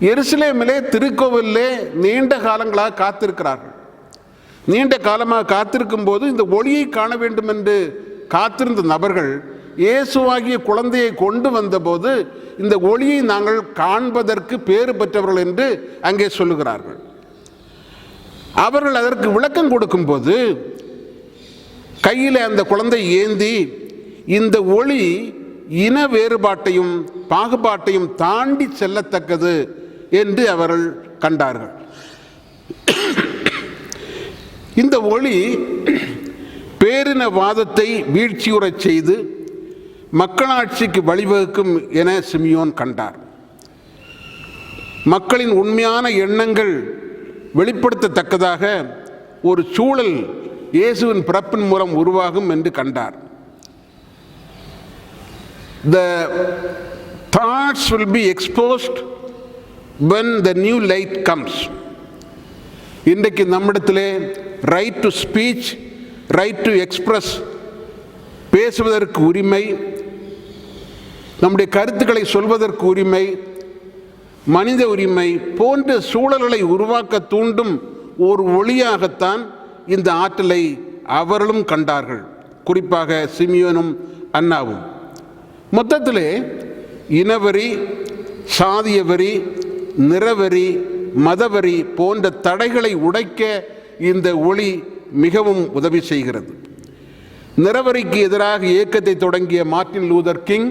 எருசலேமிலே திருக்கோவிலே நீண்ட காலங்களாக காத்திருக்கிறார்கள். நீண்ட காலமாக காத்திருக்கும் போது இந்த ஒளியை காண வேண்டும் என்று காத்திருந்த நபர்கள் இயேசுவாகிய குழந்தையை கொண்டு வந்தபோது இந்த ஒளியை நாங்கள் காண்பதற்கு பேறு பெற்றவர்கள் என்று அங்கே சொல்லுகிறார்கள். அவர்கள் அதற்கு விளக்கம் கொடுக்கும்போது கையில் அந்த குழந்தை ஏந்தி இந்த ஒளி இன வேறுபாட்டையும் பாகுபாட்டையும் தாண்டி செல்லத்தக்கது என்று அவர்கள் கண்டார்கள். இந்த ஒளி பேரினவாதத்தை வீழ்ச்சியுறச் செய்து மக்களாட்சிக்கு வழிவகுக்கும் என சிமியோன் கண்டார். மக்களின் உண்மையான எண்ணங்கள் வெளிப்படுத்தத்தக்கதாக ஒரு சூழல் இயேசுவின் பிறப்பின் மூலம் உருவாகும் என்று கண்டார். The thoughts will be exposed when the new light comes. இன்றைக்கு நம்மிடத்திலே right to speech, right to express, பேசுவதற்கு உரிமை, நம்முடைய கருத்துக்களை சொல்வதற்கு உரிமை, மனித உரிமை போன்ற சூழல்களை உருவாக்க தூண்டும் ஒரு ஒளியாகத்தான் இந்த ஆற்றலை அவர்களும் கண்டார்கள், குறிப்பாக சிமியோனும் அன்னாவும். மொத்தத்திலே இனவரி, சாதிய வரி, நிறவரி, மதவரி போன்ற தடைகளை உடைக்க இந்த ஒளி மிகவும் உதவி செய்கிறது. நிறவரிக்கு எதிராக இயக்கத்தை தொடங்கிய மார்ட்டின் லூதர் கிங்,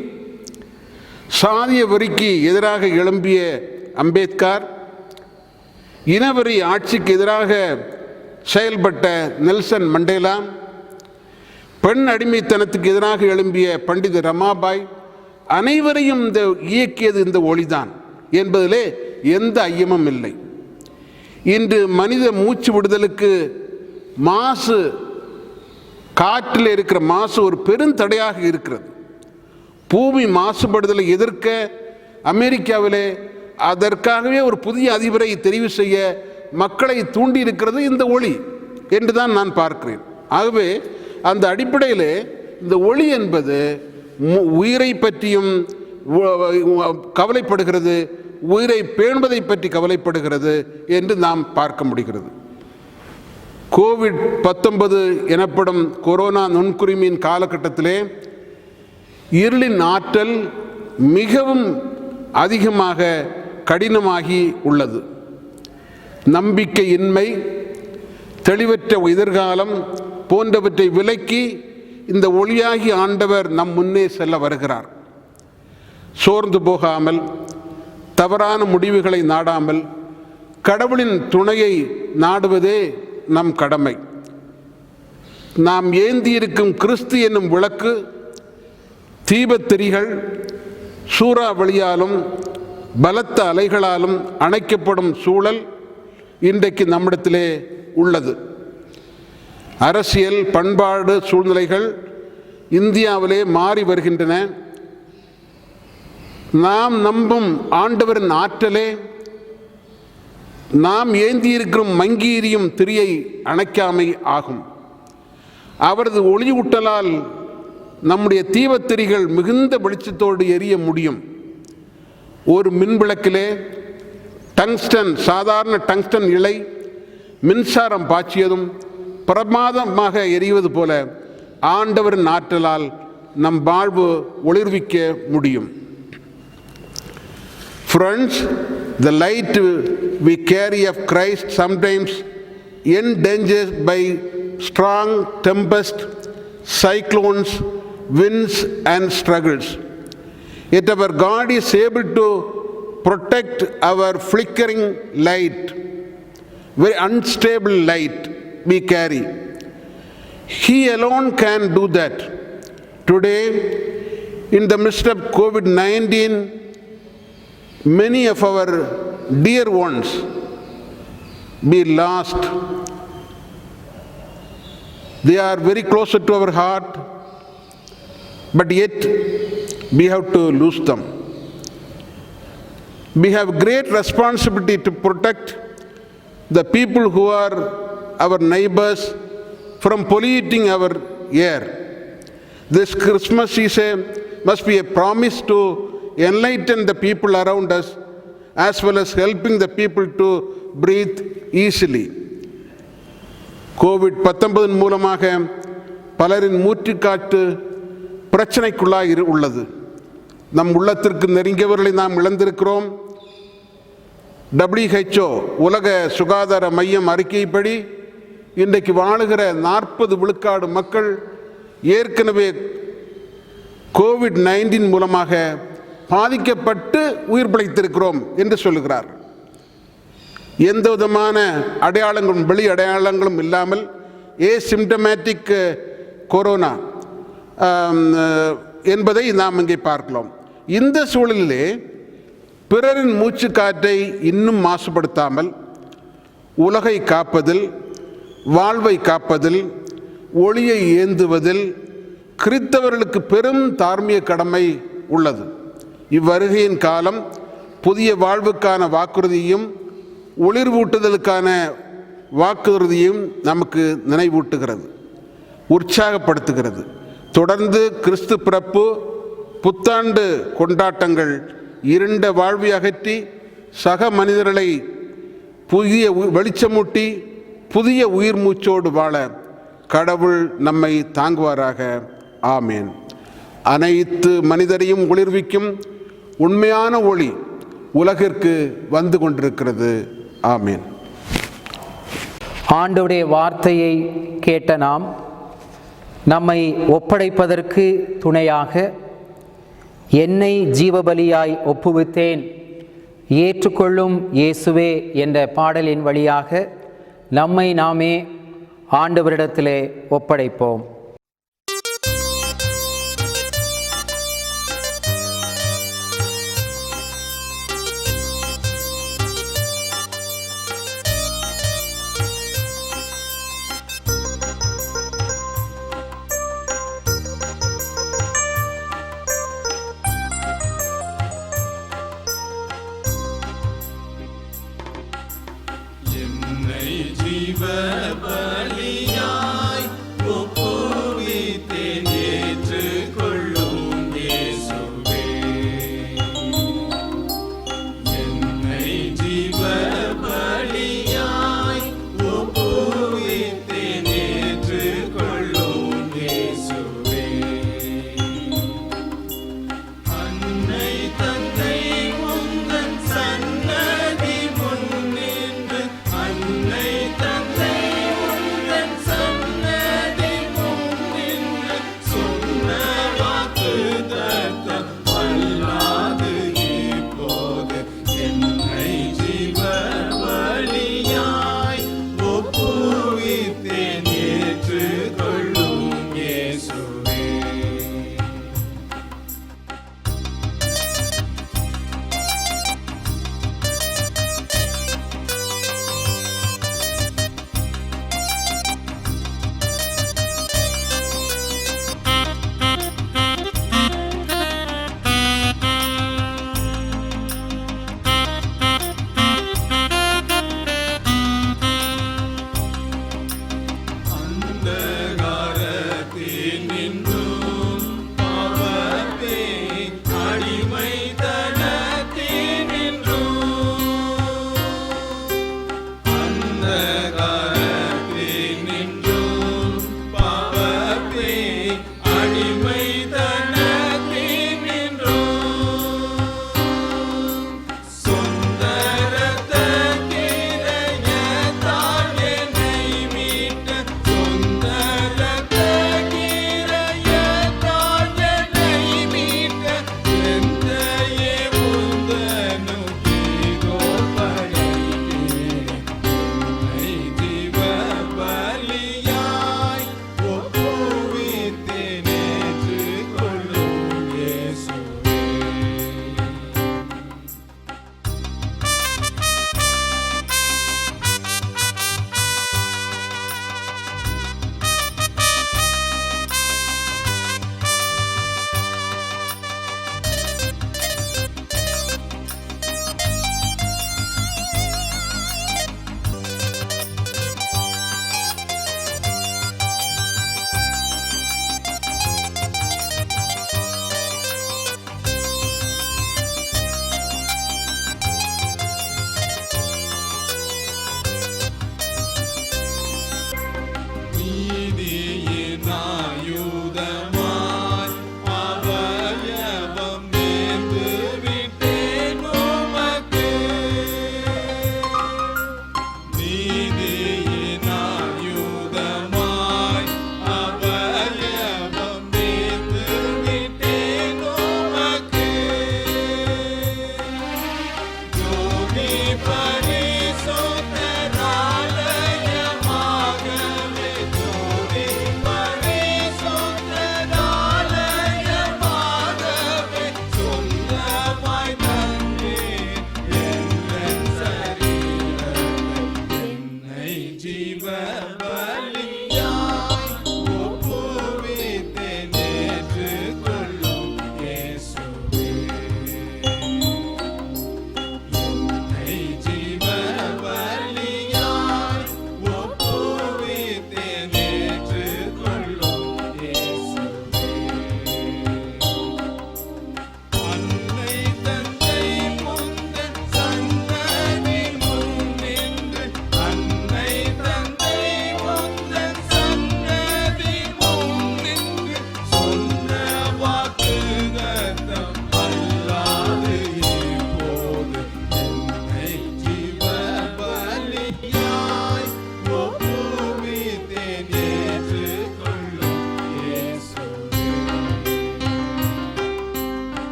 சாதிய வரிக்கு எதிராக எழும்பிய அம்பேத்கர், இனவரி ஆட்சிக்கு எதிராக செயல்பட்ட நெல்சன் மண்டேலா, பெண் அடிமைத்தனத்துக்கு எதிராக எழும்பிய பண்டித ரமாபாய், அனைவரையும் இந்த இயக்கியது இந்த ஒளிதான் என்பதிலே எந்த ஐயமும் இல்லை. இன்று மனித மூச்சு விடுதலுக்கு மாசு, காற்றில் இருக்கிற மாசு ஒரு பெருந்தடையாக இருக்கிறது. பூமி மாசுபடுதலை எதிர்க்க அமெரிக்காவிலே அதற்காகவே ஒரு புதிய அதிபரை தெரிவு செய்ய மக்களை தூண்டி இருக்கிறது இந்த ஒளி என்றுதான் நான் பார்க்கிறேன். ஆகவே அந்த அடிப்படையில் இந்த ஒளி என்பது உயிரை பற்றியும் கவலைப்படுகிறது, உயிரை பேணுவதை பற்றி கவலைப்படுகிறது என்று நாம் பார்க்க முடிகிறது. கோவிட்-19 எனப்படும் கொரோனா நுண்குருமியின் காலகட்டத்திலே இருளின் ஆற்றல் மிகவும் அதிகமாக கடினமாகி உள்ளது. நம்பிக்கையின்மை, தெளிவற்ற எதிர்காலம் போன்றவற்றை விலக்கி இந்த ஒளியாகி ஆண்டவர் நம் முன்னே செல்ல வருகிறார். சோர்ந்து போகாமல், தவறான முடிவுகளை நாடாமல் கடவுளின் துணையை நாடுவதே நம் கடமை. நாம் ஏந்தியிருக்கும் கிறிஸ்து என்னும் விளக்கு தீபத்திரிகள் சூறாவளியாலும் பலத்த அலைகளாலும் அணைக்கப்படும் சூழல் இன்றைக்கு நம்மிடத்திலே உள்ளது. அரசியல் பண்பாடு சூழ்நிலைகள் இந்தியாவிலே மாறி வருகின்றன. நாம் நம்பும் ஆண்டவரின் ஆற்றலே நாம் ஏந்தியிருக்கும் மங்கி எரியும் திரியை அணைக்காமை ஆகும். அவரது ஒளியூட்டலால் நம்முடைய தீவத்திரிகள் மிகுந்த வெளிச்சத்தோடு எரிய முடியும். ஒரு மின்விளக்கிலே சாதாரண டங்ஸ்டன் இழை மின்சாரம் பாய்ச்சியதும் பிரமாதமாக எரிவது போல ஆண்டவரின் ஆற்றலால் நம் வாழ்வு ஒளிர்விக்க முடியும். Friends, the light we carry of Christ sometimes endangered by strong tempest, cyclones, winds and struggles. Yet our God is able to protect our flickering light, very unstable light we carry. He alone can do that. Today, in the midst of COVID-19, many of our dear ones be lost. They are very closer to our heart, but yet we have to lose them. We have great responsibility to protect the people who are our neighbors from polluting our air. This Christmas must be a promise to enlighten the people around us as well as helping the people to breathe easily. COVID-19 மூலமாக பலரின் மூச்சுக்காற்று பிரச்சனைக்குள்ளாய் உள்ளது. நம் உள்ளத்திற்கு நெருங்கியவர்களை நாம் இழந்திருக்கிறோம். WHO உலக சுகாதார மையம் அறிக்கைப்படி இன்றைக்கு வாழுகிற 40 விழுக்காடு மக்கள் ஏற்கனவே COVID-19 மூலமாக பாதிக்கப்பட்டு உயிர் பிழைத்திருக்கிறோம் என்று சொல்லுகிறார். எந்த விதமான அடையாளங்களும் வெளி அடையாளங்களும் இல்லாமல் ஏசிம்டமேட்டிக் கொரோனா என்பதை நாம் இங்கே பார்க்கலாம். இந்த சூழலிலே பிறரின் மூச்சு காற்றை இன்னும் மாசுபடுத்தாமல் உலகை காப்பதில், வாழ்வை காப்பதில், ஒளியை ஏந்துவதில் கிறித்தவர்களுக்கு பெரும் தார்மீக கடமை உள்ளது. இவ்வருகையின் காலம் புதிய வாழ்வுக்கான வாக்குறுதியும் ஒளிர்வூட்டுதலுக்கான வாக்குறுதியும் நமக்கு நினைவூட்டுகிறது, உற்சாகப்படுத்துகிறது. தொடர்ந்து கிறிஸ்து பிறப்பு, புத்தாண்டு கொண்டாட்டங்கள் இருண்ட வாழ்வை அகற்றி சக மனிதர்களை புதிய வெளிச்சமூட்டி புதிய உயிர் மூச்சோடு வாழ கடவுள் நம்மை தாங்குவாராக. ஆமேன். அனைத்து மனிதரையும் ஒளிர்விக்கும் உண்மையான ஒளி உலகிற்கு வந்து கொண்டிருக்கிறது. ஆமேன். ஆண்டவருடைய வார்த்தையை கேட்ட நாம் நம்மை ஒப்படைப்பதற்கு துணையாக என்னை ஜீவபலியாய் ஒப்புவித்தேன், ஏற்றுக்கொள்ளும் இயேசுவே என்ற பாடலின் வழியாக நம்மை நாமே ஆண்டவரிடத்திலே ஒப்படைப்போம். தந்தை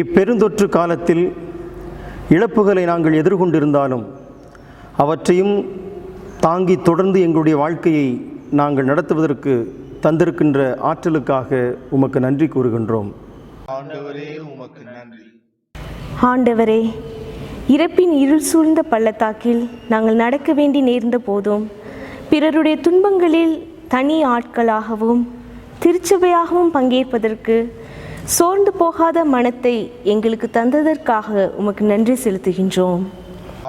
இப்பெருந்தொற்று காலத்தில் இழப்புகளை நாங்கள் எதிர்கொண்டிருந்தாலும் அவற்றையும் தாங்கி தொடர்ந்து எங்களுடைய வாழ்க்கையை நாங்கள் நடத்துவதற்கு தந்திருக்கின்ற ஆற்றலுக்காக உமக்கு நன்றி கூறுகின்றோம். ஆண்டவரே உமக்கு நன்றி. ஆண்டவரே, இறப்பின் இருள் சூழ்ந்த பள்ளத்தாக்கில் நாங்கள் நடக்க வேண்டி நேர்ந்த போதும் பிறருடைய துன்பங்களில் தனி ஆட்களாகவும் திருச்சபையாகவும் பங்கேற்பதற்கு சோர்ந்து போகாத மனத்தை எங்களுக்கு தந்ததற்காக உமக்கு நன்றி செலுத்துகின்றோம்.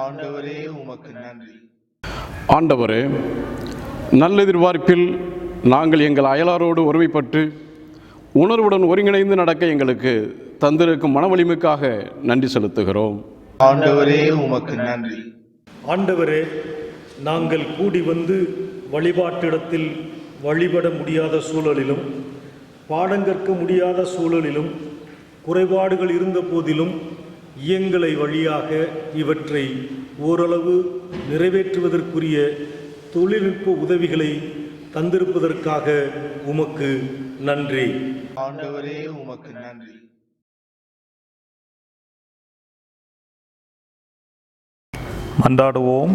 ஆண்டவரே உமக்கு நன்றி. ஆண்டவரே, நல்லெதிர்பார்ப்பில் நாங்கள் எங்கள் அயலாரோடு ஒருமைப்பட்டு உணர்வுடன் ஒருங்கிணைந்து நடக்க எங்களுக்கு தந்திருக்கும் மன வலிமைக்காக நன்றி செலுத்துகிறோம். ஆண்டவரே உமக்கு நன்றி. ஆண்டவரே, நாங்கள் கூடி வந்து வழிபாட்டிடத்தில் வழிபட முடியாத சூழலிலும் பாடங்கற்க முடியாத சூழலிலும் குறைபாடுகள் இருந்த போதிலும் இயங்கலை வழியாக இவற்றை ஓரளவு நிறைவேற்றுவதற்குரிய தொழில்நுட்ப உதவிகளை தந்திருப்பதற்காக உமக்கு நன்றி. ஆண்டவரே உமக்கு நன்றி. மன்றாடுவோம்.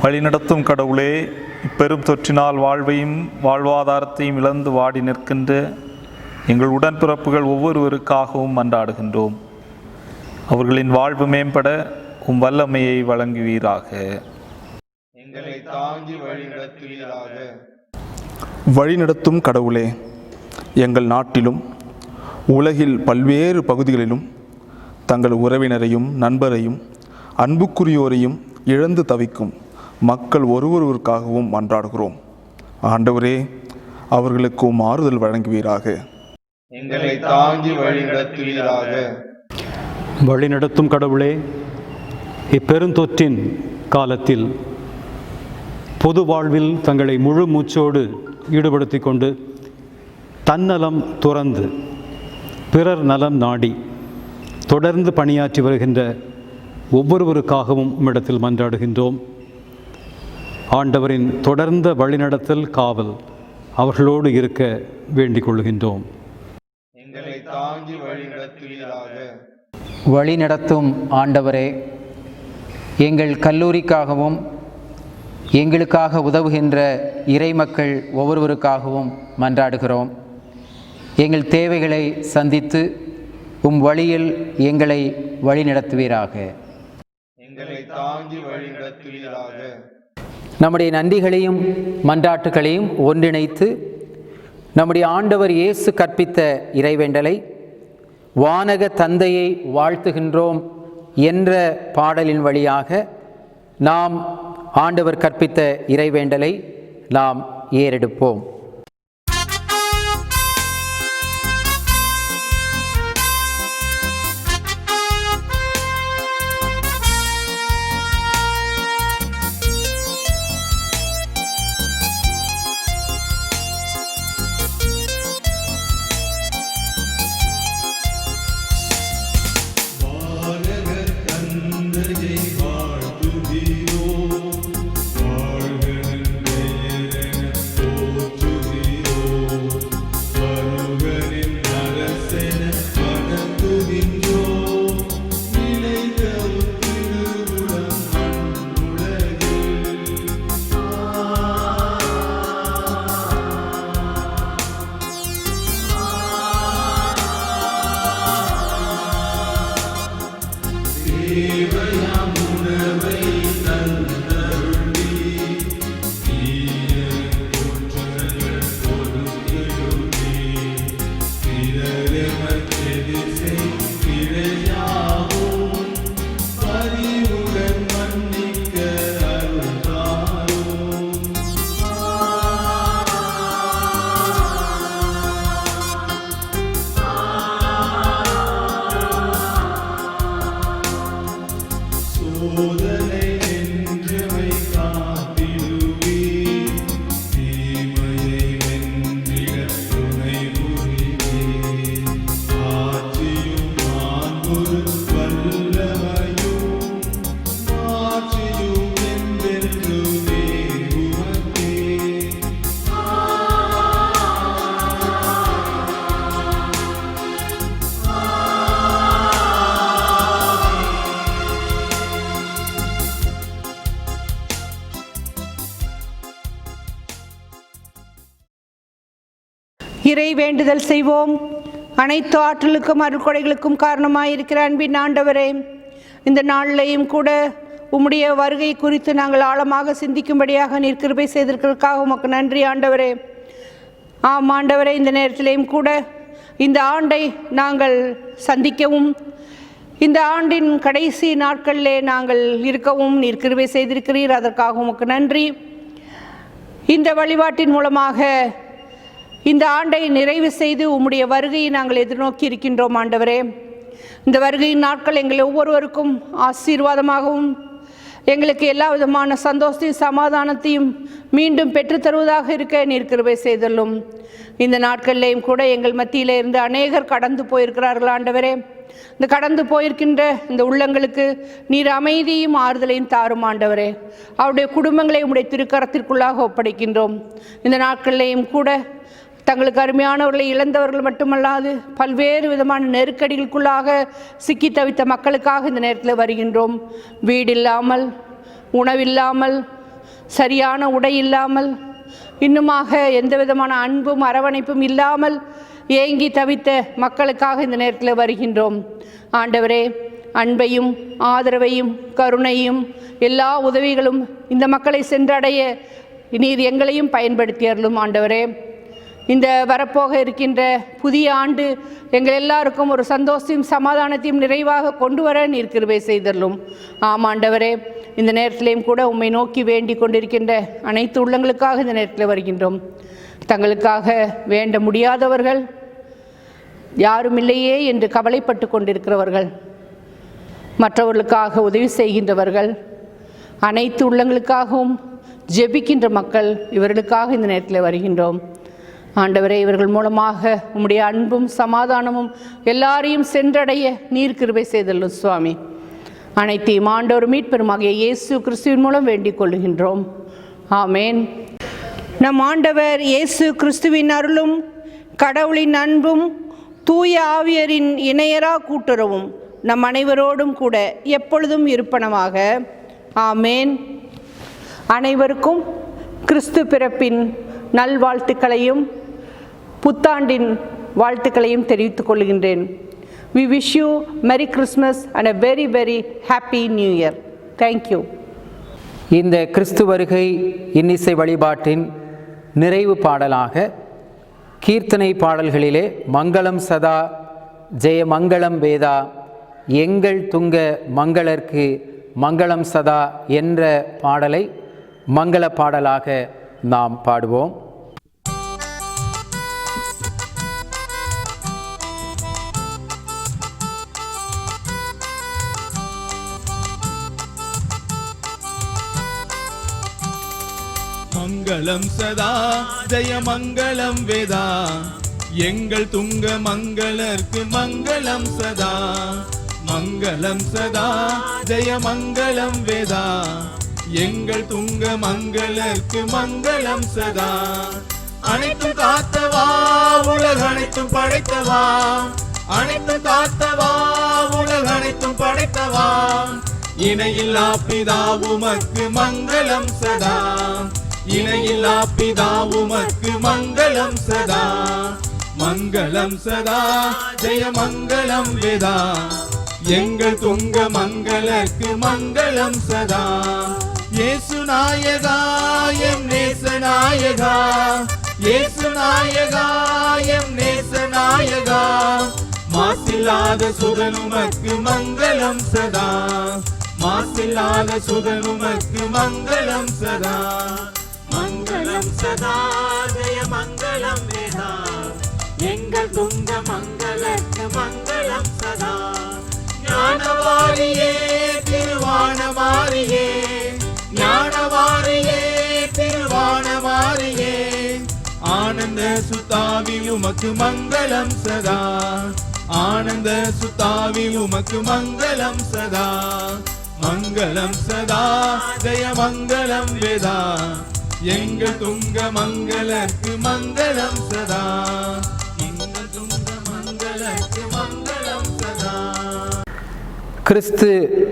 வழிநடத்தும் கடவுளே, இப்பெரும் தொற்றினால் வாழ்வையும் வாழ்வாதாரத்தையும் இழந்து வாடி நிற்கின்ற எங்கள் உடன்பிறப்புகள் ஒவ்வொருவருக்காகவும் மன்றாடுகின்றோம். அவர்களின் வாழ்வு மேம்பட உம் வல்லமையை வழங்குவீராக. எங்களை தாங்கி வழிநடத்துவீராக. வழிநடத்தும் கடவுளே, எங்கள் நாட்டிலும் உலகில் பல்வேறு பகுதிகளிலும் தங்கள் உறவினரையும் நண்பரையும் அன்புக்குரியோரையும் இழந்து தவிக்கும் மக்கள் ஒருவருவருக்காகவும் மன்றாடுகிறோம். ஆண்டவரே, அவர்களுக்கு ஆறுதல் வழங்குவீராக. எங்களை தாங்கி வழிநடத்துவீராக. வழிநடத்தும் கடவுளே, இப்பெருந்தொற்றின் காலத்தில் பொது வாழ்வில் தங்களை முழு மூச்சோடு ஈடுபடுத்தி கொண்டு தன்னலம் துறந்து பிறர் நலம் நாடி தொடர்ந்து பணியாற்றி வருகின்ற ஒவ்வொருவருக்காகவும் உம்மிடத்தில் மன்றாடுகின்றோம். ஆண்டவரின் தொடர்ந்த வழிநடத்தல் காவல் அவர்களோடு இருக்க வேண்டிக் கொள்கின்றோம். எங்களை தாங்கி வழிநடத்துவீராக. வழிநடத்தும் ஆண்டவரே, எங்கள் கல்லூரிக்காகவும் எங்களுக்காக உதவுகின்ற இறைமக்கள் ஒவ்வொருவருக்காகவும் மன்றாடுகிறோம். எங்கள் தேவைகளை சந்தித்து உம் வழியில் எங்களை வழிநடத்துவீராக. எங்களை தாங்கி வழிநடத்துவீராக. நம்முடைய நன்றிகளையும் மன்றாட்டுகளையும் ஒன்றிணைத்து நம்முடைய ஆண்டவர் இயேசு கற்பித்த இறைவேண்டலை வானக தந்தையை வாழ்த்துகின்றோம் என்ற பாடலின் வழியாக நாம் ஆண்டவர் கற்பித்த இறைவேண்டலை நாம் ஏறெடுப்போம். இறை வேண்டுதல் செய்வோம். அனைத்து ஆற்றலுக்கும் அருள்கொடைகளுக்கும் காரணமாயிருக்கிற அன்பின் ஆண்டவரே, இந்த நாளிலையும் கூட உம்முடைய வருகை குறித்து நாங்கள் ஆழமாக சிந்திக்கும்படியாக நீர் கிருபை செய்திருக்கிறதுக்காக உமக்கு நன்றி ஆண்டவரே. ஆம் ஆண்டவரே, இந்த நேரத்திலேயும் கூட இந்த ஆண்டை நாங்கள் சந்திக்கவும் இந்த ஆண்டின் கடைசி நாட்களிலே நாங்கள் இருக்கவும் நீர் கிருபை செய்திருக்கிறீர். அதற்காக உமக்கு நன்றி. இந்த வழிபாட்டின் மூலமாக இந்த ஆண்டை நிறைவு செய்து உம்முடைய வருகையை நாங்கள் எதிர்நோக்கி இருக்கின்றோம் ஆண்டவரே. இந்த வருகையின் நாட்கள் எங்கள் ஒவ்வொருவருக்கும் ஆசீர்வாதமாகவும் எங்களுக்கு எல்லா விதமான சந்தோஷத்தையும் சமாதானத்தையும் மீண்டும் பெற்றுத்தருவதாக இருக்க நீர் கிருபை செய்தல்லும். இந்த நாட்களிலேயும் கூட எங்கள் மத்தியிலே இருந்து அநேகர் கடந்து போயிருக்கிறார்கள் ஆண்டவரே. இந்த கடந்து போயிருக்கின்ற இந்த உள்ளங்களுக்கு நீர் அமைதியும் ஆறுதலையும் தாரும் ஆண்டவரே. அவருடைய குடும்பங்களை உம்முடைய திருக்கரத்திற்குள்ளாக ஒப்படைக்கின்றோம். இந்த நாட்களிலேயும் கூட தங்களுக்கு அருமையானவர்களை இழந்தவர்கள் மட்டுமல்லாது பல்வேறு விதமான நெருக்கடிகளுக்குள்ளாக சிக்கி தவித்த மக்களுக்காக இந்த நேரத்தில் வருகின்றோம். வீடு இல்லாமல், உணவில்லாமல், சரியான உடை இல்லாமல், இன்னுமாக எந்த விதமான அன்பும் அரவணைப்பும் இல்லாமல் ஏங்கி தவித்த மக்களுக்காக இந்த நேரத்தில் வருகின்றோம். ஆண்டவரே, அன்பையும் ஆதரவையும் கருணையும் எல்லா உதவிகளும் இந்த மக்களை சென்றடைய நீர் எங்களையும் பயன்படுத்தி அருளும் ஆண்டவரே. இந்த வரப்போக இருக்கின்ற புதிய ஆண்டு எங்கள் எல்லாருக்கும் ஒரு சந்தோஷத்தையும் சமாதானத்தையும் நிறைவாக கொண்டு வர நீர் கிருபை செய்தல்லும். ஆமாண்டவரே, இந்த நேரத்திலையும் கூட உம்மை நோக்கி வேண்டிக் கொண்டிருக்கின்ற அனைத்து உள்ளங்களுக்காக இந்த நேரத்தில் வருகின்றோம். தங்களுக்காக வேண்ட முடியாதவர்கள், யாரும் இல்லையே என்று கவலைப்பட்டு கொண்டிருக்கிறவர்கள், மற்றவர்களுக்காக உதவி செய்கின்றவர்கள், அனைத்து உள்ளங்களுக்காகவும் ஜெபிக்கின்ற மக்கள், இவர்களுக்காக இந்த நேரத்தில் வருகின்றோம். ஆண்டவரே, இவர்கள் மூலமாக உம்முடைய அன்பும் சமாதானமும் எல்லாரையும் சென்றடைய நீர் கிருபை செய்தல்லும் சுவாமி. அனைத்தையும் ஆண்டவர் மீட்பெருமாகிய இயேசு கிறிஸ்துவின் மூலம் வேண்டிக் கொள்ளுகின்றோம். ஆமேன். நம் ஆண்டவர் இயேசு கிறிஸ்துவின் அருளும் கடவுளின் அன்பும் தூய ஆவியரின் இணையரா கூட்டுறவும் நம் அனைவரோடும் கூட எப்பொழுதும் இருப்பனமாக. ஆமேன். அனைவருக்கும் கிறிஸ்து பிறப்பின் நல்வாழ்த்துக்களையும் புத்தாண்டின் வாழ்த்துக்களையும் தெரிவித்துக் கொள்கின்றேன். We wish you Merry Christmas and a very very happy New Year. Thank you. இந்த கிறிஸ்து வருகை இன்னிசை வழிபாட்டின் நிறைவு பாடலாக கீர்த்தனை பாடல்களிலே மங்களம் சதா ஜெய மங்களம் வேதா எங்கள் துங்க மங்களர்க்கு மங்களம் சதா என்ற பாடலை மங்கள பாடலாக நாம் பாடுவோம். மங்களம் சதா ஜெய மங்களம் வேதா எங்கள் துங்க மங்களர்க்கு மங்களம் சதா. மங்களம் சதா ஜெய மங்களம் வேதா எங்கள் துங்க மங்களர்க்கு மங்களம் சதா. அனைத்தும் காத்தவா உலக அனைத்தும் படைத்தவா, அனைத்தும் காத்தவா உலக அனைத்தும் படைத்தவா, இணையில்லா பிதா உமக்கு மங்களம் சதா. இணையில்லா பிதா உமக்கு மங்களம் சதா. மங்களம் சதா ஜெய மங்களம் வேதா எங்கள் துங்க மங்களர்க்கு மங்களம் சதா. இயேசு நாயகா எம் நேச நாயகா, இயேசு நாயகா எம் நேச நாயகா, மாசில்லாத சுதனுமக்கு மங்களம் சதா. மாசில்லாத சுதனுமக்கு மங்களம் சதா. மங்களம் சதா ஜெய மங்களம் வேதா எங்கள் துங்க மங்களர்க்கு மங்களம் சதா. ஞானவாரியே திருவானமாரியே, ஞானவாரியே திருவானமாரியே, ஆனந்த சுத்தாவில் உமக்கு மங்களம் சதா. ஆனந்த சுத்தாவில் உமக்கு மங்களம் சதா. மங்களம் சதா ஜெய மங்களம் வேதா எங்கள் துங்க மங்களர்க்கு மங்களம் சதா. எங்கள் துங்க மங்களர்க்கு மங்களம் சதா. கிறிஸ்து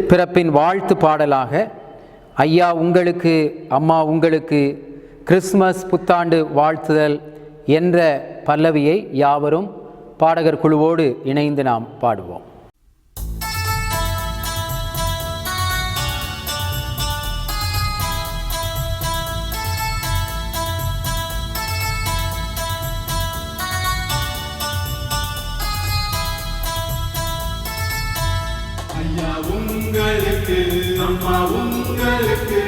பிறப்பின் வாழ்த்து பாடலாக ஐயா உங்களுக்கு அம்மா உங்களுக்கு கிறிஸ்மஸ் புத்தாண்டு வாழ்த்துதல் என்ற பல்லவியை யாவரும் பாடகர் குழுவோடு இணைந்து நாம் பாடுவோம். ஐயா உங்களுக்கு, அம்மா உங்களுக்கு,